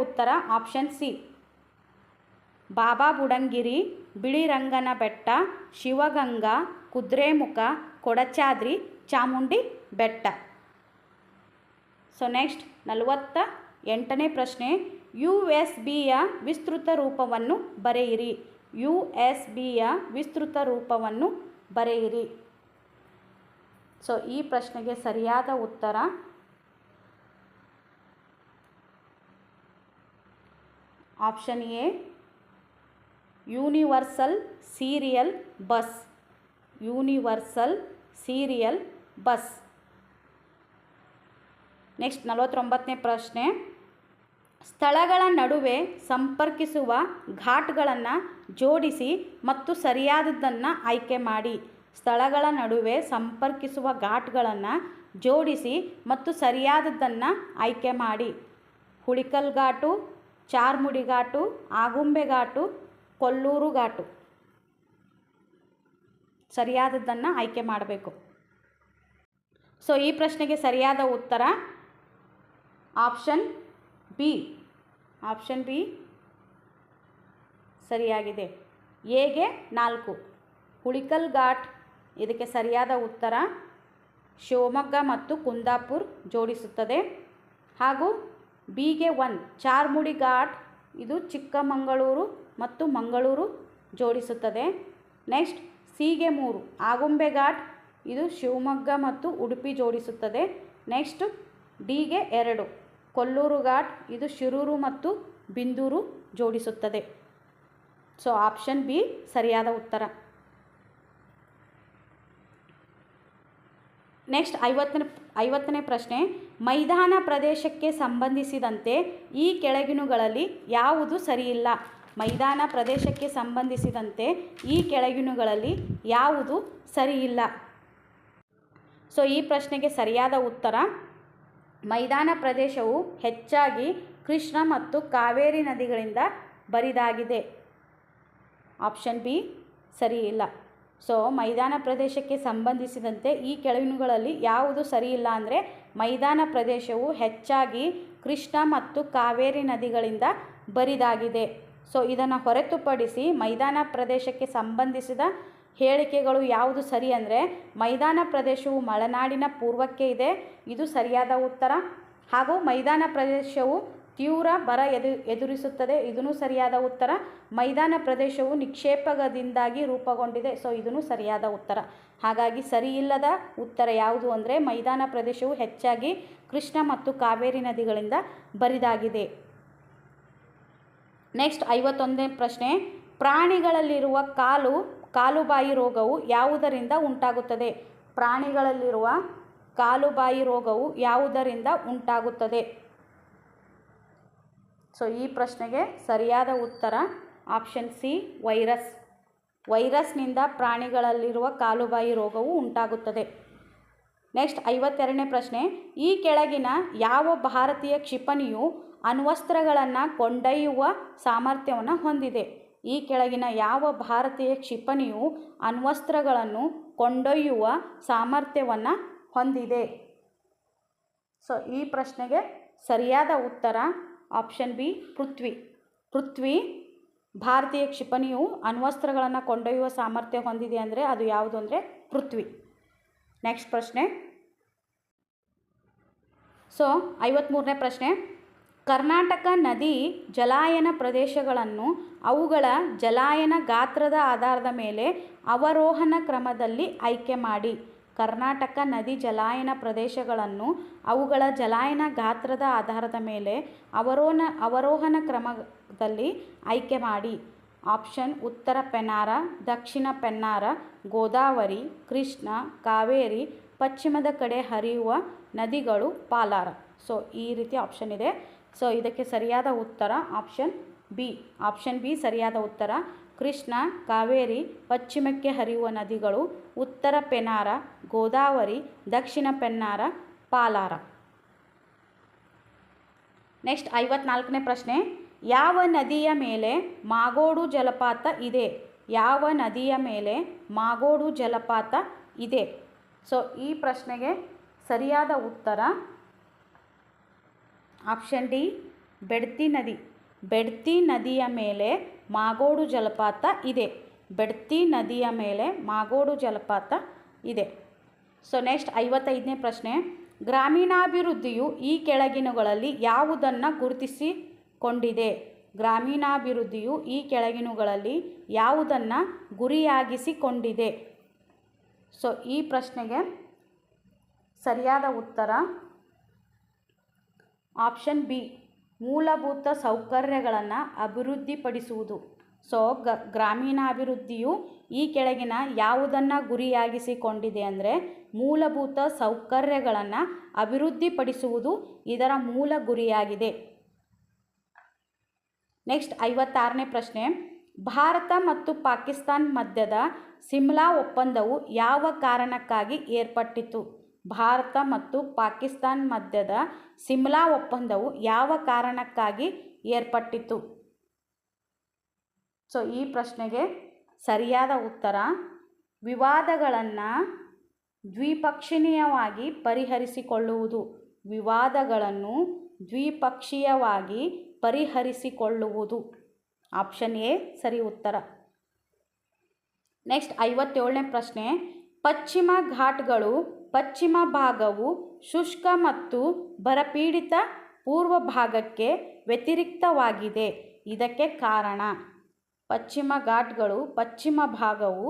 Speaker 1: ಉತ್ತರ ಆಪ್ಷನ್ ಸಿ, ಬಾಬಾ ಬುಡಂಗಿರಿ, ಬಿಳಿರಂಗನ ಬೆಟ್ಟ, ಶಿವಗಂಗಾ, ಕುದುರೆಮುಖ, ಕೊಡಚಾದ್ರಿ, ಚಾಮುಂಡಿ ಬೆಟ್ಟ. ಸೊ ನೆಕ್ಸ್ಟ್ 48ನೇ ಪ್ರಶ್ನೆ. USB-ಯ ವಿಸ್ತೃತ ರೂಪವನ್ನು ಬರೆಯಿರಿ. USB-ಯ ವಿಸ್ತೃತ ರೂಪವನ್ನು ಬರೆಯಿರಿ. ಸೊ ಈ ಪ್ರಶ್ನೆಗೆ ಸರಿಯಾದ ಉತ್ತರ option A, universal serial bus. Universal serial bus. Next 49ನೇ ಪ್ರಶ್ನೆ. ಸ್ಥಳಗಳ ನಡುವೆ ಸಂಪರ್ಕಿಸುವ ಘಾಟ್ಗಳನ್ನು ಜೋಡಿಸಿ ಮತ್ತು ಸರಿಯಾದದ್ದನ್ನು ಆಯ್ಕೆ ಮಾಡಿ. ಸ್ಥಳಗಳ ನಡುವೆ ಸಂಪರ್ಕಿಸುವ ಘಾಟ್ಗಳನ್ನು ಜೋಡಿಸಿ ಮತ್ತು ಸರಿಯಾದದ್ದನ್ನು ಆಯ್ಕೆ ಮಾಡಿ. ಹುಳಿಕಲ್ ಘಾಟು, ಚಾರ್ಮುಡಿ ಘಾಟು, ಆಗುಂಬೆ ಘಾಟು, ಕೊಲ್ಲೂರು ಘಾಟು. ಸರಿಯಾದದ್ದನ್ನು ಆಯ್ಕೆ ಮಾಡಬೇಕು. ಸೊ ಈ ಪ್ರಶ್ನೆಗೆ ಸರಿಯಾದ ಉತ್ತರ ಆಪ್ಷನ್ ಬಿ. ಆಪ್ಷನ್ ಬಿ ಸರಿಯಾಗಿದೆ. ಎಗೆ 4 ಹುಳಿಕಲ್ ಘಾಟ್ ಇದಕ್ಕೆ ಸರಿಯಾದ ಉತ್ತರ. ಶಿವಮೊಗ್ಗ ಮತ್ತು ಕುಂದಾಪುರ್ ಜೋಡಿಸುತ್ತದೆ. ಹಾಗೂ ಬಿಗೆ 1 ಚಾರ್ಮುಡಿ ಘಾಟ್ ಇದು ಚಿಕ್ಕಮಗಳೂರು ಮತ್ತು ಮಂಗಳೂರು ಜೋಡಿಸುತ್ತದೆ. ನೆಕ್ಸ್ಟ್ ಸಿಗೆ 3 ಆಗುಂಬೆ ಘಾಟ್ ಇದು ಶಿವಮೊಗ್ಗ ಮತ್ತು ಉಡುಪಿ ಜೋಡಿಸುತ್ತದೆ. ನೆಕ್ಸ್ಟ್ ಡಿಗೆ 2 ಕೊಲ್ಲೂರು ಘಾಟ್ ಇದು ಶಿರೂರು ಮತ್ತು ಬಿಂದೂರು ಜೋಡಿಸುತ್ತದೆ. ಸೊ ಆಪ್ಷನ್ ಬಿ ಸರಿಯಾದ ಉತ್ತರ. ನೆಕ್ಸ್ಟ್ 50ನೇ ಪ್ರಶ್ನೆ, ಮೈದಾನ ಪ್ರದೇಶಕ್ಕೆ ಸಂಬಂಧಿಸಿದಂತೆ ಈ ಕೆಳಗಿನಗಳಲ್ಲಿ ಯಾವುದು ಸರಿಯಿಲ್ಲ? ಮೈದಾನ ಪ್ರದೇಶಕ್ಕೆ ಸಂಬಂಧಿಸಿದಂತೆ ಈ ಕೆಳಗಿನಗಳಲ್ಲಿ ಯಾವುದು ಸರಿಯಿಲ್ಲ? ಸೊ ಈ ಪ್ರಶ್ನೆಗೆ ಸರಿಯಾದ ಉತ್ತರ ಮೈದಾನ ಪ್ರದೇಶವು ಹೆಚ್ಚಾಗಿ ಕೃಷ್ಣ ಮತ್ತು ಕಾವೇರಿ ನದಿಗಳಿಂದ ಬರಿದಾಗಿದೆ. ಆಪ್ಷನ್ ಬಿ ಸರಿಯಿಲ್ಲ. ಸೊ ಮೈದಾನ ಪ್ರದೇಶಕ್ಕೆ ಸಂಬಂಧಿಸಿದಂತೆ ಈ ಕೆಳಗಿನಗಳಲ್ಲಿ ಯಾವುದು ಸರಿಯಿಲ್ಲ ಅಂದರೆ ಮೈದಾನ ಪ್ರದೇಶವು ಹೆಚ್ಚಾಗಿ ಕೃಷ್ಣ ಮತ್ತು ಕಾವೇರಿ ನದಿಗಳಿಂದ ಬರಿದಾಗಿದೆ. ಸೊ ಇದನ್ನು ಹೊರತುಪಡಿಸಿ ಮೈದಾನ ಪ್ರದೇಶಕ್ಕೆ ಸಂಬಂಧಿಸಿದ ಹೇಳಿಕೆಗಳು ಯಾವುದು ಸರಿ ಅಂದರೆ ಮೈದಾನ ಪ್ರದೇಶವು ಮಲೆನಾಡಿನ ಪೂರ್ವಕ್ಕೆ ಇದೆ, ಇದು ಸರಿಯಾದ ಉತ್ತರ. ಹಾಗೂ ಮೈದಾನ ಪ್ರದೇಶವು ತೀವ್ರ ಬರ ಎದುರಿಸುತ್ತದೆ, ಇದೂ ಸರಿಯಾದ ಉತ್ತರ. ಮೈದಾನ ಪ್ರದೇಶವು ನಿಕ್ಷೇಪದಿಂದಾಗಿ ರೂಪುಗೊಂಡಿದೆ, ಸೊ ಇದೂ ಸರಿಯಾದ ಉತ್ತರ. ಹಾಗಾಗಿ ಸರಿಯಿಲ್ಲದ ಉತ್ತರ ಯಾವುದು ಅಂದರೆ ಮೈದಾನ ಪ್ರದೇಶವು ಹೆಚ್ಚಾಗಿ ಕೃಷ್ಣ ಮತ್ತು ಕಾವೇರಿ ನದಿಗಳಿಂದ ಬರಿದಾಗಿದೆ. ನೆಕ್ಸ್ಟ್ 51ನೇ ಪ್ರಶ್ನೆ, ಪ್ರಾಣಿಗಳಲ್ಲಿರುವ ಕಾಲುಬಾಯಿ ರೋಗವು ಯಾವುದರಿಂದ ಉಂಟಾಗುತ್ತದೆ? ಪ್ರಾಣಿಗಳಲ್ಲಿರುವ ಕಾಲುಬಾಯಿ ರೋಗವು ಯಾವುದರಿಂದ ಉಂಟಾಗುತ್ತದೆ? ಸೊ ಈ ಪ್ರಶ್ನೆಗೆ ಸರಿಯಾದ ಉತ್ತರ ಆಪ್ಷನ್ ಸಿ ವೈರಸ್ನಿಂದ ಪ್ರಾಣಿಗಳಲ್ಲಿರುವ ಕಾಲುಬಾಯಿ ರೋಗವು ಉಂಟಾಗುತ್ತದೆ. ನೆಕ್ಸ್ಟ್ 52ನೇ ಪ್ರಶ್ನೆ, ಈ ಕೆಳಗಿನ ಯಾವ ಭಾರತೀಯ ಕ್ಷಿಪಣಿಯು ಅಣ್ವಸ್ತ್ರಗಳನ್ನು ಕೊಂಡೊಯ್ಯುವ ಸಾಮರ್ಥ್ಯವನ್ನು ಹೊಂದಿದೆ? ಈ ಕೆಳಗಿನ ಯಾವ ಭಾರತೀಯ ಕ್ಷಿಪಣಿಯು ಅಣ್ವಸ್ತ್ರಗಳನ್ನು ಕೊಂಡೊಯ್ಯುವ ಸಾಮರ್ಥ್ಯವನ್ನು ಹೊಂದಿದೆ? ಸೊ ಈ ಪ್ರಶ್ನೆಗೆ ಸರಿಯಾದ ಉತ್ತರ ಆಪ್ಷನ್ ಬಿ ಪೃಥ್ವಿ ಭಾರತೀಯ ಕ್ಷಿಪಣಿಯು ಅಣ್ವಸ್ತ್ರಗಳನ್ನು ಕೊಂಡೊಯ್ಯುವ ಸಾಮರ್ಥ್ಯ ಹೊಂದಿದೆ ಅಂದರೆ ಅದು ಯಾವುದು ಅಂದರೆ ಪೃಥ್ವಿ. ನೆಕ್ಸ್ಟ್ ಪ್ರಶ್ನೆ, ಸೊ 53ನೇ ಪ್ರಶ್ನೆ, ಕರ್ನಾಟಕ ನದಿ ಜಲಾಯನ ಪ್ರದೇಶಗಳನ್ನು ಅವುಗಳ ಜಲಾಯನ ಗಾತ್ರದ ಆಧಾರದ ಮೇಲೆ ಅವರೋಹಣ ಕ್ರಮದಲ್ಲಿ ಆಯ್ಕೆ ಮಾಡಿ. ಕರ್ನಾಟಕ ನದಿ ಜಲಾಯನ ಪ್ರದೇಶಗಳನ್ನು ಅವುಗಳ ಜಲಾಯನ ಗಾತ್ರದ ಆಧಾರದ ಮೇಲೆ ಅವರೋಹಣ ಕ್ರಮದಲ್ಲಿ ಆಯ್ಕೆ ಮಾಡಿ. ಆಪ್ಷನ್ ಉತ್ತರ ಪೆನ್ನಾರ, ದಕ್ಷಿಣ ಪೆನ್ನಾರ, ಗೋದಾವರಿ, ಕೃಷ್ಣ, ಕಾವೇರಿ, ಪಶ್ಚಿಮದ ಕಡೆ ಹರಿಯುವ ನದಿಗಳು ಪಾಲಾರ. ಸೊ ಈ ರೀತಿ ಆಪ್ಷನ್ ಇದೆ. ಸೊ ಇದಕ್ಕೆ ಸರಿಯಾದ ಉತ್ತರ ಆಪ್ಷನ್ ಬಿ ಸರಿಯಾದ ಉತ್ತರ. ಕೃಷ್ಣ, ಕಾವೇರಿ, ಪಶ್ಚಿಮಕ್ಕೆ ಹರಿಯುವ ನದಿಗಳು ಉತ್ತರ ಪೆನ್ನಾರ, ಗೋದಾವರಿ, ದಕ್ಷಿಣ ಪೆನ್ನಾರ, ಪಾಲಾರ. ನೆಕ್ಸ್ಟ್ 54ನೇ ಪ್ರಶ್ನೆ, ಯಾವ ನದಿಯ ಮೇಲೆ ಮಾಗೋಡು ಜಲಪಾತ ಇದೆ? ಯಾವ ನದಿಯ ಮೇಲೆ ಮಾಗೋಡು ಜಲಪಾತ ಇದೆ? ಸೊ ಈ ಪ್ರಶ್ನೆಗೆ ಸರಿಯಾದ ಉತ್ತರ ಆಪ್ಷನ್ ಡಿ ಬೆಡ್ತಿ ನದಿಯ ಮೇಲೆ ಮಾಗೋಡು ಜಲಪಾತ ಇದೆ. ಬೆಡ್ತಿ ನದಿಯ ಮೇಲೆ ಮಾಗೋಡು ಜಲಪಾತ ಇದೆ. ಸೊ ನೆಕ್ಸ್ಟ್ 55ನೇ ಪ್ರಶ್ನೆ, ಗ್ರಾಮೀಣಾಭಿವೃದ್ಧಿಯು ಈ ಕೆಳಗಿನಗಳಲ್ಲಿ ಯಾವುದನ್ನು ಗುರುತಿಸಿಕೊಂಡಿದೆ? ಗ್ರಾಮೀಣಾಭಿವೃದ್ಧಿಯು ಈ ಕೆಳಗಿನಗಳಲ್ಲಿ ಯಾವುದನ್ನು ಗುರಿಯಾಗಿಸಿಕೊಂಡಿದೆ? ಸೊ ಈ ಪ್ರಶ್ನೆಗೆ ಸರಿಯಾದ ಉತ್ತರ ಆಪ್ಷನ್ ಬಿ ಮೂಲಭೂತ ಸೌಕರ್ಯಗಳನ್ನು ಅಭಿವೃದ್ಧಿಪಡಿಸುವುದು. ಸೊ ಗ್ರಾಮೀಣಾಭಿವೃದ್ಧಿಯು ಈ ಕೆಳಗಿನ ಯಾವುದನ್ನು ಗುರಿಯಾಗಿಸಿಕೊಂಡಿದೆ ಅಂದರೆ ಮೂಲಭೂತ ಸೌಕರ್ಯಗಳನ್ನು ಅಭಿವೃದ್ಧಿಪಡಿಸುವುದು ಇದರ ಮೂಲ ಗುರಿಯಾಗಿದೆ. ನೆಕ್ಸ್ಟ್ 56ನೇ ಪ್ರಶ್ನೆ, ಭಾರತ ಮತ್ತು ಪಾಕಿಸ್ತಾನ ಮಧ್ಯದ ಸಿಮ್ಲಾ ಒಪ್ಪಂದವು ಯಾವ ಕಾರಣಕ್ಕಾಗಿ ಏರ್ಪಟ್ಟಿತು? ಭಾರತ ಮತ್ತು ಪಾಕಿಸ್ತಾನ ಮಧ್ಯದ ಸಿಮ್ಲಾ ಒಪ್ಪಂದವು ಯಾವ ಕಾರಣಕ್ಕಾಗಿ ಏರ್ಪಟ್ಟಿತು? ಸೊ ಈ ಪ್ರಶ್ನೆಗೆ ಸರಿಯಾದ ಉತ್ತರ ವಿವಾದಗಳನ್ನು ದ್ವಿಪಕ್ಷೀಯವಾಗಿ ಪರಿಹರಿಸಿಕೊಳ್ಳುವುದು. ವಿವಾದಗಳನ್ನು ದ್ವಿಪಕ್ಷೀಯವಾಗಿ ಪರಿಹರಿಸಿಕೊಳ್ಳುವುದು. ಆಪ್ಷನ್ ಎ ಸರಿ ಉತ್ತರ. ನೆಕ್ಸ್ಟ್ 57ನೇ ಪ್ರಶ್ನೆ. ಪಶ್ಚಿಮ ಘಾಟ್ಗಳು ಪಶ್ಚಿಮ ಭಾಗವು ಶುಷ್ಕ ಮತ್ತು ಬರಪೀಡಿತ ಪೂರ್ವ ಭಾಗಕ್ಕೆ ವ್ಯತಿರಿಕ್ತವಾಗಿದೆ. ಇದಕ್ಕೆ ಕಾರಣ. ಪಶ್ಚಿಮ ಘಾಟ್ಗಳು ಪಶ್ಚಿಮ ಭಾಗವು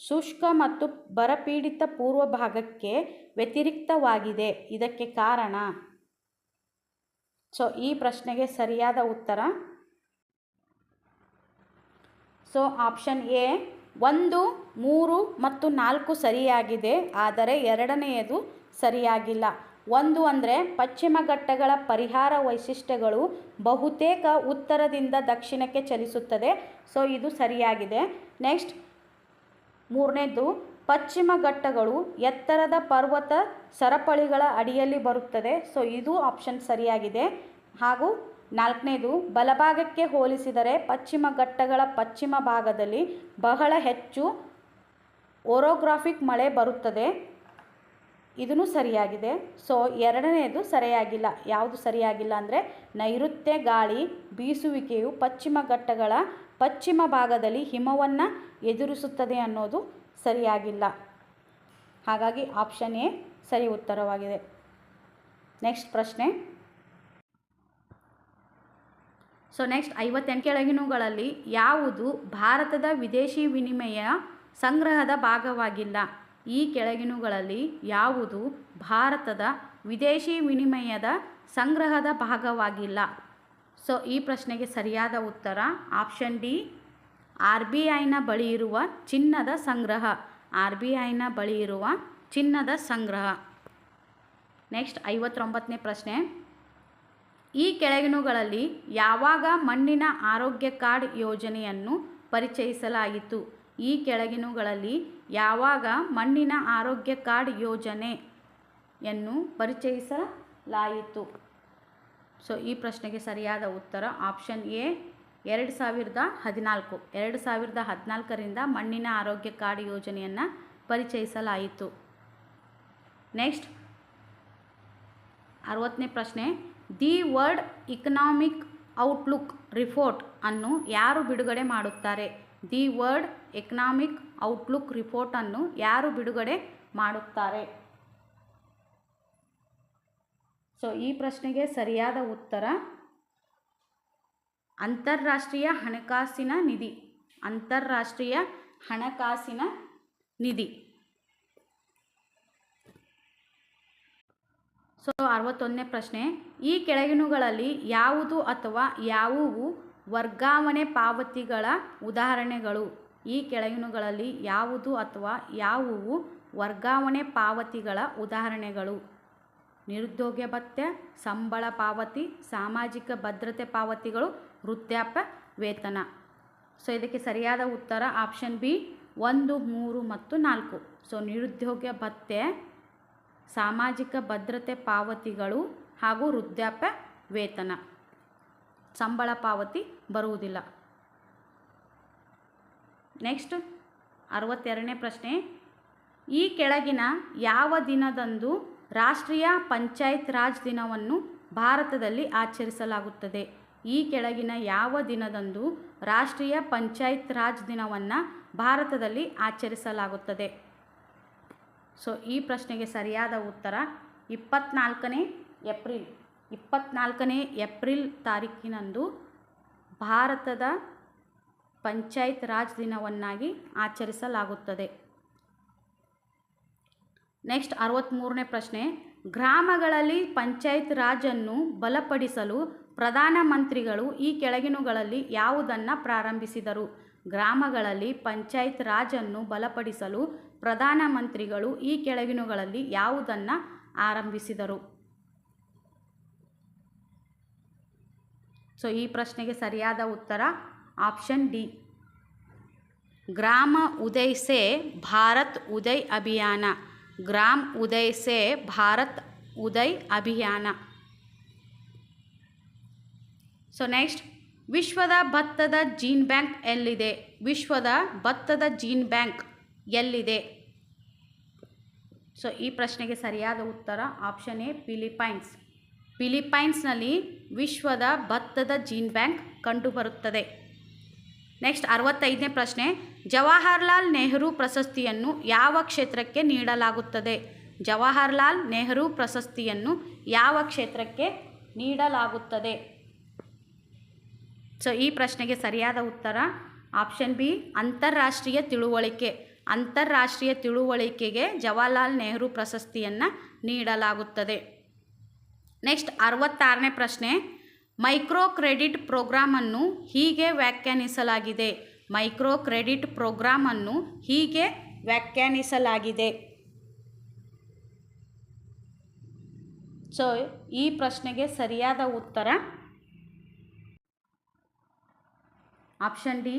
Speaker 1: ಶುಷ್ಕ ಮತ್ತು ಬರಪೀಡಿತ ಪೂರ್ವ ಭಾಗಕ್ಕೆ ವ್ಯತಿರಿಕ್ತವಾಗಿದೆ. ಇದಕ್ಕೆ ಕಾರಣ. ಸೊ ಈ ಪ್ರಶ್ನೆಗೆ ಸರಿಯಾದ ಉತ್ತರ ಆಪ್ಷನ್ ಎ 1, 3 ಮತ್ತು 4 ಸರಿಯಾಗಿದೆ. ಆದರೆ ಎರಡನೆಯದು ಸರಿಯಾಗಿಲ್ಲ. 1 ಅಂದರೆ ಪಶ್ಚಿಮ ಘಟ್ಟಗಳ ಪರಿಹಾರ ವೈಶಿಷ್ಟ್ಯಗಳು ಬಹುತೇಕ ಉತ್ತರದಿಂದ ದಕ್ಷಿಣಕ್ಕೆ ಚಲಿಸುತ್ತದೆ. ಸೊ ಇದು ಸರಿಯಾಗಿದೆ. ನೆಕ್ಸ್ಟ್ 3ನೇದು ಪಶ್ಚಿಮ ಘಟ್ಟಗಳು ಎತ್ತರದ ಪರ್ವತ ಸರಪಳಿಗಳ ಅಡಿಯಲ್ಲಿ ಬರುತ್ತದೆ. ಸೊ ಇದು ಆಪ್ಷನ್ ಸರಿಯಾಗಿದೆ. ಹಾಗೂ 4ನೇದು ಬಲಭಾಗಕ್ಕೆ ಹೋಲಿಸಿದರೆ ಪಶ್ಚಿಮ ಘಟ್ಟಗಳ ಪಶ್ಚಿಮ ಭಾಗದಲ್ಲಿ ಬಹಳ ಹೆಚ್ಚು ಓರೋಗ್ರಾಫಿಕ್ ಮಳೆ ಬರುತ್ತದೆ. ಇದೂ ಸರಿಯಾಗಿದೆ. ಸೊ ಎರಡನೆಯದು ಸರಿಯಾಗಿಲ್ಲ. ಯಾವುದು ಸರಿಯಾಗಿಲ್ಲ ಅಂದರೆ ನೈಋತ್ಯ ಗಾಳಿ ಬೀಸುವಿಕೆಯು ಪಶ್ಚಿಮ ಘಟ್ಟಗಳ ಪಶ್ಚಿಮ ಭಾಗದಲ್ಲಿ ಹಿಮವನ್ನು ಎದುರಿಸುತ್ತದೆ ಅನ್ನೋದು ಸರಿಯಾಗಿಲ್ಲ. ಹಾಗಾಗಿ ಆಪ್ಷನ್ ಎ ಸರಿ ಉತ್ತರವಾಗಿದೆ. ನೆಕ್ಸ್ಟ್ ಪ್ರಶ್ನೆ. ಸೊ ನೆಕ್ಸ್ಟ್ 58 ಕೆಳಗಿನವುಗಳಲ್ಲಿ ಯಾವುದು ಭಾರತದ ವಿದೇಶಿ ವಿನಿಮಯ ಸಂಗ್ರಹದ ಭಾಗವಾಗಿಲ್ಲ? ಈ ಕೆಳಗಿನವುಗಳಲ್ಲಿ ಯಾವುದು ಭಾರತದ ವಿದೇಶಿ ವಿನಿಮಯದ ಸಂಗ್ರಹದ ಭಾಗವಾಗಿಲ್ಲ? ಸೊ ಈ ಪ್ರಶ್ನೆಗೆ ಸರಿಯಾದ ಉತ್ತರ ಆಪ್ಷನ್ ಡಿ RBIನ ಬಳಿ ಇರುವ ಚಿನ್ನದ ಸಂಗ್ರಹ. RBIನ ಬಳಿ ಇರುವ ಚಿನ್ನದ ಸಂಗ್ರಹ. ನೆಕ್ಸ್ಟ್ 59ನೇ ಪ್ರಶ್ನೆ. ಈ ಕೆಳಗಿನವುಗಳಲ್ಲಿ ಯಾವಾಗ ಮಣ್ಣಿನ ಆರೋಗ್ಯ ಕಾರ್ಡ್ ಯೋಜನೆಯನ್ನು ಪರಿಚಯಿಸಲಾಯಿತು? ಈ ಕೆಳಗಿನವುಗಳಲ್ಲಿ ಯಾವಾಗ ಮಣ್ಣಿನ ಆರೋಗ್ಯ ಕಾರ್ಡ್ ಯೋಜನೆಯನ್ನು ಪರಿಚಯಿಸಲಾಯಿತು? ಸೊ ಈ ಪ್ರಶ್ನೆಗೆ ಸರಿಯಾದ ಉತ್ತರ ಆಪ್ಷನ್ ಎ 2014. 2014ರಿಂದ ಮಣ್ಣಿನ ಆರೋಗ್ಯ ಕಾರ್ಡ್ ಯೋಜನೆಯನ್ನು ಪರಿಚಯಿಸಲಾಯಿತು. ನೆಕ್ಸ್ಟ್ 60ನೇ ಪ್ರಶ್ನೆ. The world economic outlook report ಅನ್ನು ಯಾರು ಬಿಡುಗಡೆ ಮಾಡುತ್ತಾರೆ? The world economic outlook report ಅನ್ನು ಯಾರು ಬಿಡುಗಡೆ ಮಾಡುತ್ತಾರೆ? ಸೊ ಈ ಪ್ರಶ್ನೆಗೆ ಸರಿಯಾದ ಉತ್ತರ ಅಂತಾರಾಷ್ಟ್ರೀಯ ಹಣಕಾಸಿನ ನಿಧಿ. ಅಂತಾರಾಷ್ಟ್ರೀಯ ಹಣಕಾಸಿನ ನಿಧಿ. ಸೊ 61ನೇ ಪ್ರಶ್ನೆ. ಈ ಕೆಳಗಿನವುಗಳಲ್ಲಿ ಯಾವುದು ಅಥವಾ ಯಾವುವು ವರ್ಗಾವಣೆ ಪಾವತಿಗಳ ಉದಾಹರಣೆಗಳು? ಈ ಕೆಳಗಿನವುಗಳಲ್ಲಿ ಯಾವುದು ಅಥವಾ ಯಾವುವು ವರ್ಗಾವಣೆ ಪಾವತಿಗಳ ಉದಾಹರಣೆಗಳು? ನಿರುದ್ಯೋಗ ಭತ್ಯೆ, ಸಂಬಳ ಪಾವತಿ, ಸಾಮಾಜಿಕ ಭದ್ರತೆ ಪಾವತಿಗಳು, ವೃದ್ಧಾಪ್ಯ ವೇತನ. ಸೊ ಇದಕ್ಕೆ ಸರಿಯಾದ ಉತ್ತರ ಆಪ್ಷನ್ ಬಿ 1, 3 ಮತ್ತು 4. ಸೊ ನಿರುದ್ಯೋಗ ಭತ್ಯೆ, ಸಾಮಾಜಿಕ ಭದ್ರತೆ ಪಾವತಿಗಳು ಹಾಗೂ ವೃದ್ಧಾಪ್ಯ ವೇತನ. ಸಂಬಳ ಪಾವತಿ ಬರುವುದಿಲ್ಲ. ನೆಕ್ಸ್ಟ್ 62ನೇ ಪ್ರಶ್ನೆ. ಈ ಕೆಳಗಿನ ಯಾವ ದಿನದಂದು ರಾಷ್ಟ್ರೀಯ ಪಂಚಾಯತ್ ರಾಜ್ ದಿನವನ್ನು ಭಾರತದಲ್ಲಿ ಆಚರಿಸಲಾಗುತ್ತದೆ? ಈ ಕೆಳಗಿನ ಯಾವ ದಿನದಂದು ರಾಷ್ಟ್ರೀಯ ಪಂಚಾಯತ್ ರಾಜ್ ದಿನವನ್ನು ಭಾರತದಲ್ಲಿ ಆಚರಿಸಲಾಗುತ್ತದೆ? ಸೊ ಈ ಪ್ರಶ್ನೆಗೆ ಸರಿಯಾದ ಉತ್ತರ 24ನೇ ಏಪ್ರಿಲ್. 24ನೇ ಏಪ್ರಿಲ್ ತಾರೀಕಿನಂದು ಭಾರತದ ಪಂಚಾಯತ್ ರಾಜ್ ದಿನವನ್ನಾಗಿ ಆಚರಿಸಲಾಗುತ್ತದೆ. ನೆಕ್ಸ್ಟ್ 63ನೇ ಪ್ರಶ್ನೆ. ಗ್ರಾಮಗಳಲ್ಲಿ ಪಂಚಾಯತ್ ರಾಜನ್ನು ಬಲಪಡಿಸಲು ಪ್ರಧಾನಮಂತ್ರಿಗಳು ಈ ಕೆಳಗಿನವುಗಳಲ್ಲಿ ಯಾವುದನ್ನು ಪ್ರಾರಂಭಿಸಿದರು? ಗ್ರಾಮಗಳಲ್ಲಿ ಪಂಚಾಯತ್ ರಾಜನ್ನು ಬಲಪಡಿಸಲು ಪ್ರಧಾನಮಂತ್ರಿಗಳು ಈ ಕೆಳಗಿನವುಗಳಲ್ಲಿ ಯಾವುದನ್ನು ಆರಂಭಿಸಿದರು? ಸೊ ಈ ಪ್ರಶ್ನೆಗೆ ಸರಿಯಾದ ಉತ್ತರ ಆಪ್ಷನ್ ಡಿ ಗ್ರಾಮ ಉದಯ್ ಸೇ ಭಾರತ್ ಉದಯ್ ಅಭಿಯಾನ. ಗ್ರಾಮ್ ಉದಯ್ ಸೇ ಭಾರತ್ ಉದಯ್ ಅಭಿಯಾನ. ಸೊ ನೆಕ್ಸ್ಟ್, ವಿಶ್ವದ ಭತ್ತದ ಜೀನ್ ಬ್ಯಾಂಕ್ ಎಲ್ಲಿದೆ? ವಿಶ್ವದ ಭತ್ತದ ಜೀನ್ ಬ್ಯಾಂಕ್ ಎಲ್ಲಿದೆ? ಸೊ ಈ ಪ್ರಶ್ನೆಗೆ ಸರಿಯಾದ ಉತ್ತರ ಆಪ್ಷನ್ ಎ ಫಿಲಿಪೈನ್ಸ್. ಫಿಲಿಪೈನ್ಸ್ನಲ್ಲಿ ವಿಶ್ವದ ಭತ್ತದ ಜೀನ್ ಬ್ಯಾಂಕ್ ಕಂಡುಬರುತ್ತದೆ. ನೆಕ್ಸ್ಟ್ 65ನೇ ಪ್ರಶ್ನೆ, ಜವಾಹರ್ಲಾಲ್ ನೆಹರು ಪ್ರಶಸ್ತಿಯನ್ನು ಯಾವ ಕ್ಷೇತ್ರಕ್ಕೆ ನೀಡಲಾಗುತ್ತದೆ? ಜವಾಹರ್ಲಾಲ್ ನೆಹರು ಪ್ರಶಸ್ತಿಯನ್ನು ಯಾವ ಕ್ಷೇತ್ರಕ್ಕೆ ನೀಡಲಾಗುತ್ತದೆ? ಸೊ ಈ ಪ್ರಶ್ನೆಗೆ ಸರಿಯಾದ ಉತ್ತರ ಆಪ್ಷನ್ ಬಿ ಅಂತಾರಾಷ್ಟ್ರೀಯ ತಿಳುವಳಿಕೆ. ಅಂತಾರಾಷ್ಟ್ರೀಯ ತಿಳುವಳಿಕೆಗೆ ಜವಾಹರ್ಲಾಲ್ ನೆಹರು ಪ್ರಶಸ್ತಿಯನ್ನು ನೀಡಲಾಗುತ್ತದೆ. ನೆಕ್ಸ್ಟ್ 66ನೇ ಪ್ರಶ್ನೆ, ಮೈಕ್ರೋ ಕ್ರೆಡಿಟ್ ಪ್ರೋಗ್ರಾಮನ್ನು ಹೀಗೆ ವ್ಯಾಖ್ಯಾನಿಸಲಾಗಿದೆ. ಮೈಕ್ರೋ ಕ್ರೆಡಿಟ್ ಪ್ರೋಗ್ರಾಮನ್ನು ಹೀಗೆ ವ್ಯಾಖ್ಯಾನಿಸಲಾಗಿದೆ. ಸೊ ಈ ಪ್ರಶ್ನೆಗೆ ಸರಿಯಾದ ಉತ್ತರ ಆಪ್ಷನ್ ಡಿ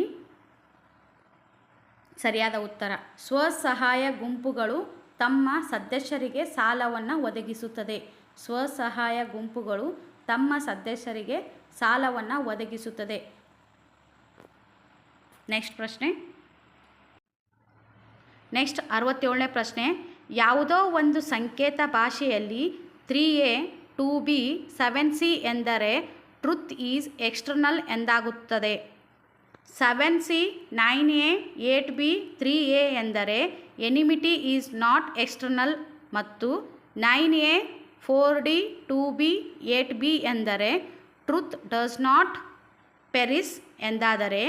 Speaker 1: ಸರಿಯಾದ ಉತ್ತರ. ಸ್ವಸಹಾಯ ಗುಂಪುಗಳು ತಮ್ಮ ಸದಸ್ಯರಿಗೆ ಸಾಲವನ್ನು ಒದಗಿಸುತ್ತದೆ. ಸ್ವಸಹಾಯ ಗುಂಪುಗಳು ತಮ್ಮ ಸದಸ್ಯರಿಗೆ ಸಾಲವನ್ನು ಒದಗಿಸುತ್ತದೆ. ನೆಕ್ಸ್ಟ್ ಪ್ರಶ್ನೆ, ನೆಕ್ಸ್ಟ್ 67ನೇ ಪ್ರಶ್ನೆ, ಯಾವುದೋ ಒಂದು ಸಂಕೇತ ಭಾಷೆಯಲ್ಲಿ 3A 2B 7C ಎಂದರೆ ಟ್ರುತ್ ಈಸ್ ಎಕ್ಸ್ಟರ್ನಲ್ ಎಂದಾಗುತ್ತದೆ. 7C 9A 8B 3A ಎಂದರೆ ಎನಿಮಿಟಿ ಈಸ್ ನಾಟ್ ಎಕ್ಸ್ಟರ್ನಲ್ ಮತ್ತು 9A 4D 2B 8B ಎಂದರೆ ಟ್ರುತ್ ಡಸ್ ನಾಟ್ ಪೆರಿಸ್ ಎಂದಾದರೆ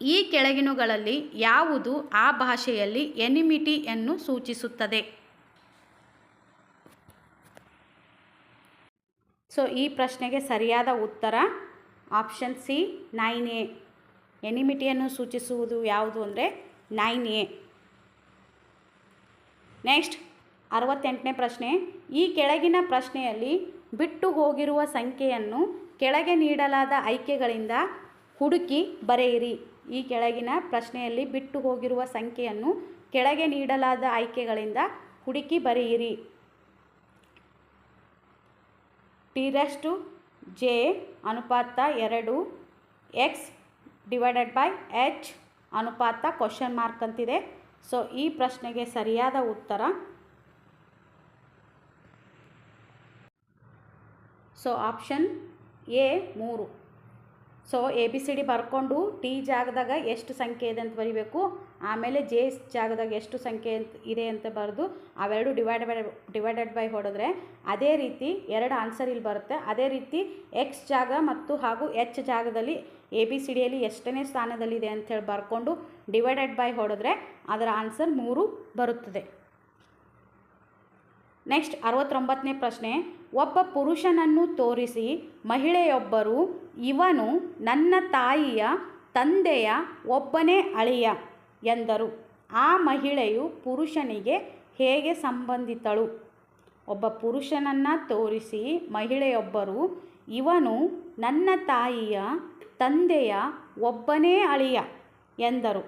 Speaker 1: ಈ ಕೆಳಗಿನವುಗಳಲ್ಲಿ ಯಾವುದು ಆ ಭಾಷೆಯಲ್ಲಿ ಎನಿಮಿಟಿಯನ್ನು ಸೂಚಿಸುತ್ತದೆ? ಸೊ ಈ ಪ್ರಶ್ನೆಗೆ ಸರಿಯಾದ ಉತ್ತರ ಆಪ್ಷನ್ ಸಿ 9A. ಎನಿಮಿಟಿಯನ್ನು ಸೂಚಿಸುವುದು ಯಾವುದು ಅಂದರೆ 9A. ನೆಕ್ಸ್ಟ್ 68ನೇ ಪ್ರಶ್ನೆ, ಈ ಕೆಳಗಿನ ಪ್ರಶ್ನೆಯಲ್ಲಿ ಬಿಟ್ಟು ಹೋಗಿರುವ ಸಂಖ್ಯೆಯನ್ನು ಕೆಳಗೆ ನೀಡಲಾದ ಆಯ್ಕೆಗಳಿಂದ ಹುಡುಕಿ ಬರೆಯಿರಿ. ಈ ಕೆಳಗಿನ ಪ್ರಶ್ನೆಯಲ್ಲಿ ಬಿಟ್ಟು ಹೋಗಿರುವ ಸಂಖ್ಯೆಯನ್ನು ಕೆಳಗೆ ನೀಡಲಾದ ಆಯ್ಕೆಗಳಿಂದ ಹುಡುಕಿ ಬರೆಯಿರಿ. T⁻J ಅನುಪಾತ 2, X/H ಅನುಪಾತ ಕ್ವಶನ್ ಮಾರ್ಕ್ ಅಂತಿದೆ. ಸೊ ಈ ಪ್ರಶ್ನೆಗೆ ಸರಿಯಾದ ಉತ್ತರ so option A 3. So ABCD ಬರ್ಕೊಂಡು ಟಿ ಜಾಗದಾಗ ಎಷ್ಟು ಸಂಖ್ಯೆ ಇದೆ ಅಂತ ಬರೀಬೇಕು, ಆಮೇಲೆ ಜೆ ಜಾಗದಾಗ ಎಷ್ಟು ಸಂಖ್ಯೆ ಇದೆ ಅಂತ ಬರೆದು ಅವೆರಡು ಡಿವೈಡೆಡ್ ಬೈ ಹೊಡೆದ್ರೆ ಅದೇ ರೀತಿ ಎರಡು ಆನ್ಸರ್ ಇಲ್ಲಿ ಬರುತ್ತೆ. ಅದೇ ರೀತಿ ಎಕ್ಸ್ ಜಾಗ ಮತ್ತು ಹಾಗೂ ಎಚ್ ಜಾಗದಲ್ಲಿ ABCDಯಲ್ಲಿ ಎಷ್ಟನೇ ಸ್ಥಾನದಲ್ಲಿದೆ ಅಂಥೇಳಿ ಬರ್ಕೊಂಡು ಡಿವೈಡೆಡ್ ಬೈ ಹೊಡೆದ್ರೆ ಅದರ ಆನ್ಸರ್ 3 ಬರುತ್ತದೆ. ನೆಕ್ಸ್ಟ್ 69ನೇ ಪ್ರಶ್ನೆ, ಒಬ್ಬ ಪುರುಷನನ್ನು ತೋರಿಸಿ ಮಹಿಳೆಯೊಬ್ಬರು ಇವನು ನನ್ನ ತಾಯಿಯ ತಂದೆಯ ಒಬ್ಬನೇ ಅಳಿಯ ಎಂದರು. ಆ ಮಹಿಳೆಯು ಪುರುಷನಿಗೆ ಹೇಗೆ ಸಂಬಂಧಿತಳು? ಒಬ್ಬ ಪುರುಷನನ್ನು ತೋರಿಸಿ ಮಹಿಳೆಯೊಬ್ಬರು ಇವನು ನನ್ನ ತಾಯಿಯ ತಂದೆಯ ಒಬ್ಬನೇ ಅಳಿಯ ಎಂದರು.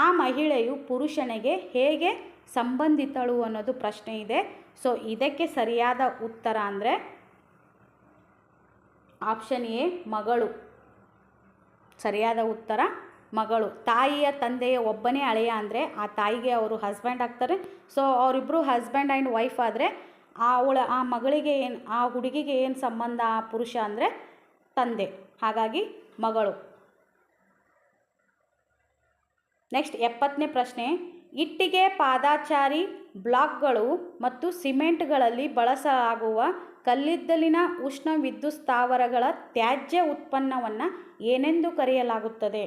Speaker 1: ಆ ಮಹಿಳೆಯು ಪುರುಷನಿಗೆ ಹೇಗೆ ಸಂಬಂಧಿತಳು ಅನ್ನೋದು ಪ್ರಶ್ನೆ ಇದೆ. ಸೊ ಇದಕ್ಕೆ ಸರಿಯಾದ ಉತ್ತರ ಅಂದರೆ ಆಪ್ಷನ್ ಎ ಮಗಳು. ಸರಿಯಾದ ಉತ್ತರ ಮಗಳು. ತಾಯಿಯ ತಂದೆಯ ಒಬ್ಬನೇ ಅಳಿಯ ಅಂದರೆ ಆ ತಾಯಿಗೆ ಅವರು ಹಸ್ಬೆಂಡ್ ಆಗ್ತಾರೆ. ಸೊ ಅವರಿಬ್ಬರು ಹಸ್ಬೆಂಡ್ ಆ್ಯಂಡ್ ವೈಫ್ ಆದರೆ ಆ ಮಗಳಿಗೆ ಏನು, ಆ ಹುಡುಗಿಗೆ ಏನು ಸಂಬಂಧ ಆ ಪುರುಷ ಅಂದರೆ ತಂದೆ, ಹಾಗಾಗಿ ಮಗಳು. ನೆಕ್ಸ್ಟ್ 70ನೇ ಪ್ರಶ್ನೆ, ಇಟ್ಟಿಗೆ ಪಾದಾಚಾರಿ ಬ್ಲಾಕ್ಗಳು ಮತ್ತು ಸಿಮೆಂಟ್ಗಳಲ್ಲಿ ಬಳಸಲಾಗುವ ಕಲ್ಲಿದ್ದಲಿನ ಉಷ್ಣ ವಿದ್ಯುತ್ ಸ್ಥಾವರಗಳ ತ್ಯಾಜ್ಯ ಉತ್ಪನ್ನವನ್ನು ಏನೆಂದು ಕರೆಯಲಾಗುತ್ತದೆ?